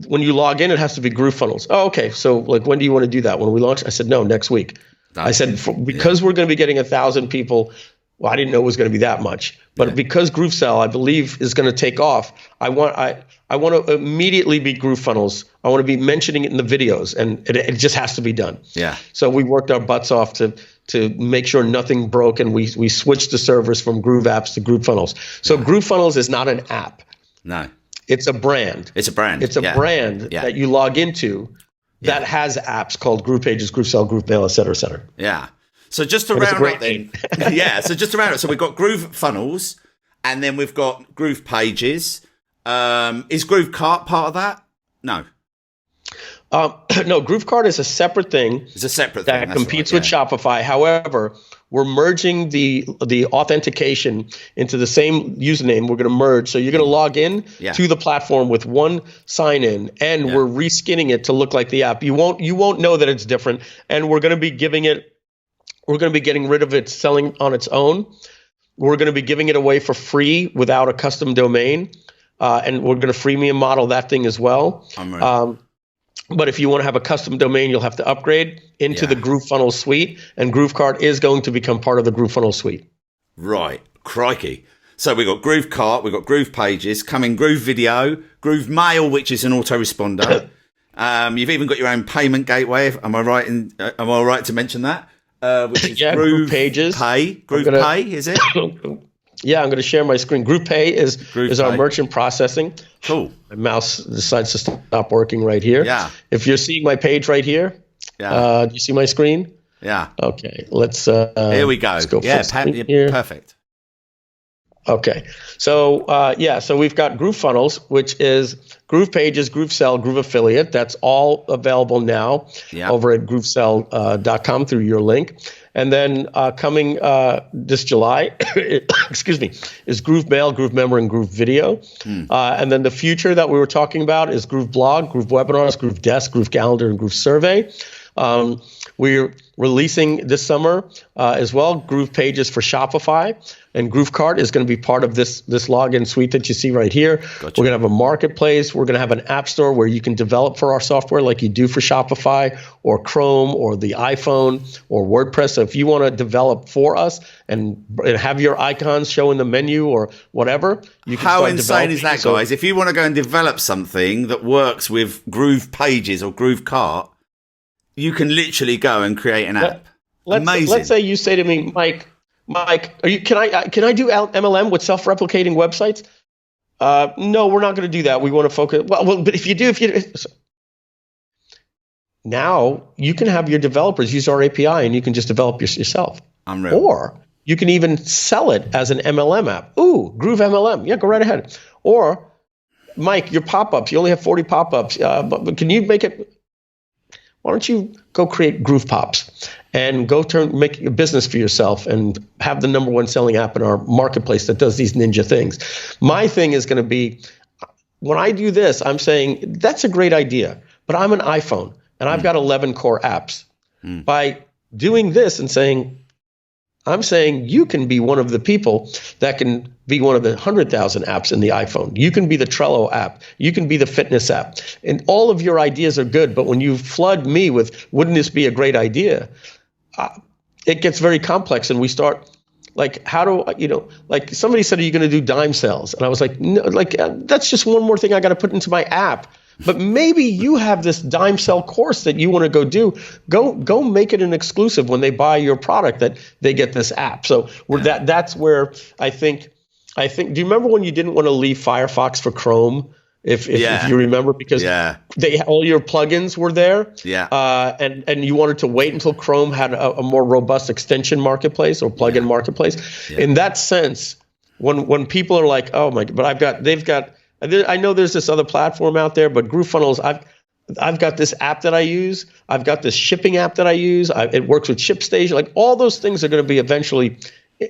when you log in, it has to be Groove Funnels. Oh, okay. So like, when do you want to do that? When we launch? I said, no, next week. I said, because we're going to be getting 1,000 people. Well, I didn't know it was going to be that much, but because Groove Cell, I believe, is going to take off, I want to immediately be Groove Funnels. I want to be mentioning it in the videos, and it just has to be done. Yeah. So we worked our butts off to make sure nothing broke, and we switched the servers from Groove Apps to Groove Funnels. So Groove Funnels is not an app. No. It's a brand. It's a brand. It's a brand that you log into that has apps called Groove Pages, Groove Cell, Groove Mail, et cetera, et cetera. Yeah. So just to round up then, so we've got Groove Funnels, and then we've got Groove Pages. Is Groove Cart part of that? No. No, Groove Cart is a separate thing. It's a separate thing that competes with Shopify. However, we're merging the authentication into the same username. We're going to merge. So you're going to log in to the platform with one sign in, and we're reskinning it to look like the app. You won't know that it's different, and we're going to be getting rid of it selling on its own. We're going to be giving it away for free without a custom domain, and we're going to freemium model that thing as well. But if you want to have a custom domain, you'll have to upgrade into the Groove Funnel suite, and Groove Cart is going to become part of the Groove Funnel suite. Right. Crikey. So we've got Groove Cart, we've got Groove Pages, coming Groove Video, Groove Mail, which is an autoresponder. You've even got your own payment gateway. Am I right to mention that? Which is Groove Pages. Groove Pay, is it? Yeah, I'm going to share my screen. Groove Pay is our merchant processing. Cool. My mouse decides to stop working right here. Yeah. If you're seeing my page right here, do you see my screen? Yeah. Okay, let's. Here we go. Let's go here. Perfect. Okay. So, so we've got Groove Funnels, which is Groove Pages, Groove Sell, Groove Affiliate. That's all available now over at groovesell.com through your link. And then coming this July, excuse me, is Groove Mail, Groove Member, and Groove Video. And then the future that we were talking about is Groove Blog, Groove Webinars, Groove Desk, Groove Calendar, and Groove Survey. We're releasing this summer as well Groove Pages for Shopify, and Groove Cart is going to be part of this login suite that you see right here. Gotcha. We're going to have a marketplace. We're going to have an app store where you can develop for our software like you do for Shopify or Chrome or the iPhone or WordPress. So if you want to develop for us and have your icons show in the menu or whatever, you can How insane is that, guys? If you want to go and develop something that works with Groove Pages or Groove Cart, you can literally go and create an app. Amazing. Let's say you say to me, Mike, can I do MLM with self-replicating websites? No, we're not going to do that. We want to focus. Well, but if you do, now you can have your developers use our API and you can just develop yourself. Unreal. Or you can even sell it as an MLM app. Ooh, Groove MLM. Yeah, go right ahead. Or Mike, your pop-ups. You only have 40 pop-ups. But can you make it? Why don't you go create Groove Pops and go make a business for yourself and have the number one selling app in our marketplace that does these ninja things? My thing is going to be, when I do this, I'm saying that's a great idea, but I'm an iPhone and I've got 11 core apps. By doing this and I'm saying you can be one of the people that can be one of the 100,000 apps in the iPhone. You can be the Trello app. You can be the fitness app. And all of your ideas are good, but when you flood me with, wouldn't this be a great idea? It gets very complex and we start, like, like somebody said, are you going to do dime sales? And I was like, no, that's just one more thing I got to put into my app. But maybe you have this dime sell course that you want to go do. Go make it an exclusive when they buy your product that they get this app. So that's where I think. Do you remember when you didn't want to leave Firefox for Chrome? If you remember, because all your plugins were there. And you wanted to wait until Chrome had a more robust extension marketplace or plugin marketplace. In that sense, when people are like, oh my, but they've got. I know there's this other platform out there, but Groove Funnels, I've got this app that I use. I've got this shipping app that I use. It works with ShipStation. Like all those things are going to be eventually,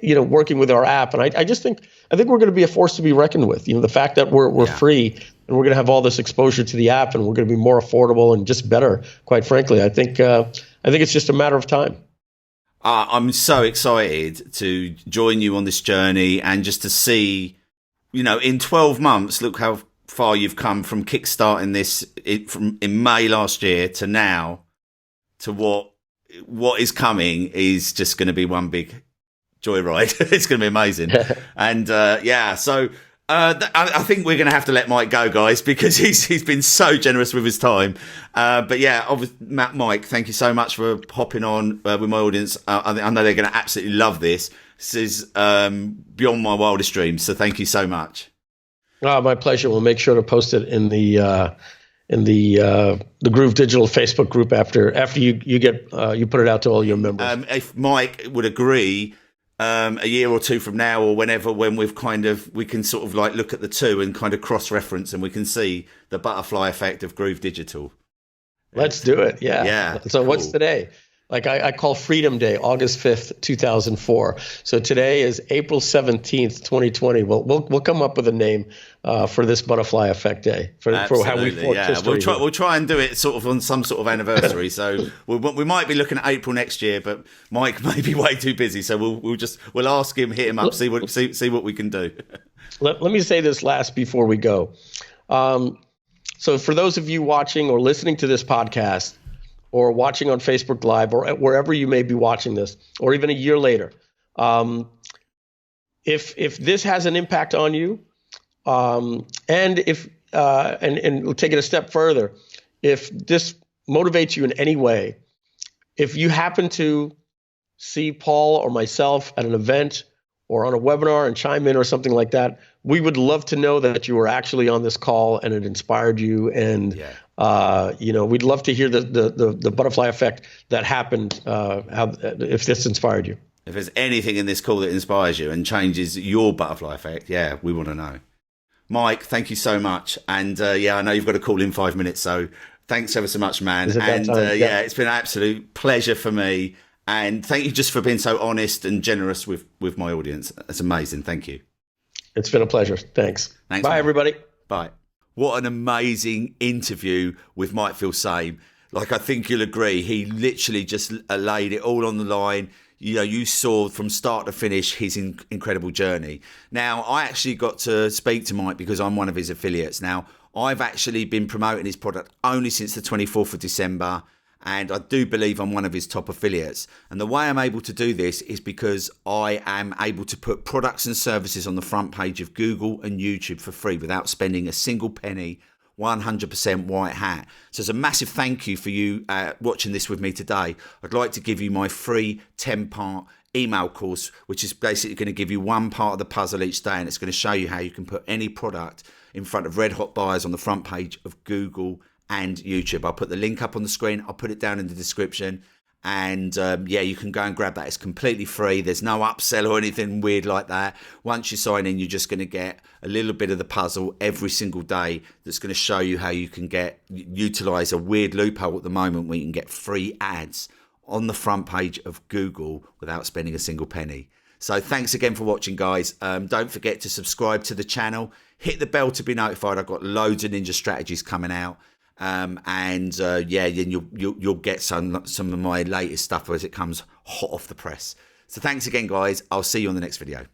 working with our app. And I think we're going to be a force to be reckoned with. The fact that we're free and we're going to have all this exposure to the app and we're going to be more affordable and just better. Quite frankly, I think it's just a matter of time. I'm so excited to join you on this journey and just to see. In 12 months, look how far you've come from kickstarting this in May last year to now, to what is coming is just going to be one big joyride. It's going to be amazing. And so I think we're going to have to let Mike go, guys, because he's been so generous with his time. Mike, thank you so much for hopping on with my audience. I know they're going to absolutely love this. This is beyond my wildest dreams. So thank you so much. Oh, my pleasure. We'll make sure to post it in the Groove Digital Facebook group after you put it out to all your members. If Mike would agree, a year or two from now or whenever, when we can sort of like look at the two and kind of cross-reference and we can see the butterfly effect of Groove Digital. Let's do it. Yeah. So cool. What's today? Like I call Freedom Day, August 5th, 2004. So today is April 17th, 2020. We'll come up with a name for this Butterfly Effect Day for how we forged history. We'll try and do it sort of on some sort of anniversary. So we might be looking at April next year, but Mike may be way too busy. So we'll ask him, hit him up, see what we can do. Let me say this last before we go. So for those of you watching or listening to this podcast, or watching on Facebook Live, or wherever you may be watching this, or even a year later, if this has an impact on you, and if and we'll take it a step further, if this motivates you in any way, if you happen to see Paul or myself at an event or on a webinar and chime in or something like that, we would love to know that you were actually on this call and it inspired you. And we'd love to hear the butterfly effect that happened. If this inspired you. If there's anything in this call that inspires you and changes your butterfly effect, yeah, we want to know. Mike, thank you so much. And yeah, I know you've got to call in 5 minutes, so thanks ever so much, man. And yeah, it's been an absolute pleasure for me. And thank you just for being so honest and generous with my audience. That's amazing. Thank you. It's been a pleasure. Thanks. Bye, Mike. everybody. Bye. What an amazing interview with Mike Filsaime. Like, I think you'll agree, he literally just laid it all on the line. You know, you saw from start to finish his incredible journey. Now, I actually got to speak to Mike because I'm one of his affiliates. Now, I've actually been promoting his product only since the 24th of December, and I do believe I'm one of his top affiliates. And the way I'm able to do this is because I am able to put products and services on the front page of Google and YouTube for free without spending a single penny, 100% white hat. So it's a massive thank you for you watching this with me today. I'd like to give you my free 10-part email course, which is basically going to give you one part of the puzzle each day, and it's going to show you how you can put any product in front of red hot buyers on the front page of Google and YouTube. I'll put the link up on the screen. I'll put it down in the description. And yeah, you can go and grab that. It's completely free. There's no upsell or anything weird like that. Once you sign in, you're just going to get a little bit of the puzzle every single day that's going to show you how you can utilize a weird loophole at the moment where you can get free ads on the front page of Google without spending a single penny. So thanks again for watching, guys. Don't forget to subscribe to the channel. Hit the bell to be notified. I've got loads of ninja strategies coming out. Yeah, you'll get some of my latest stuff as it comes hot off the press. So thanks again, guys. I'll see you on the next video.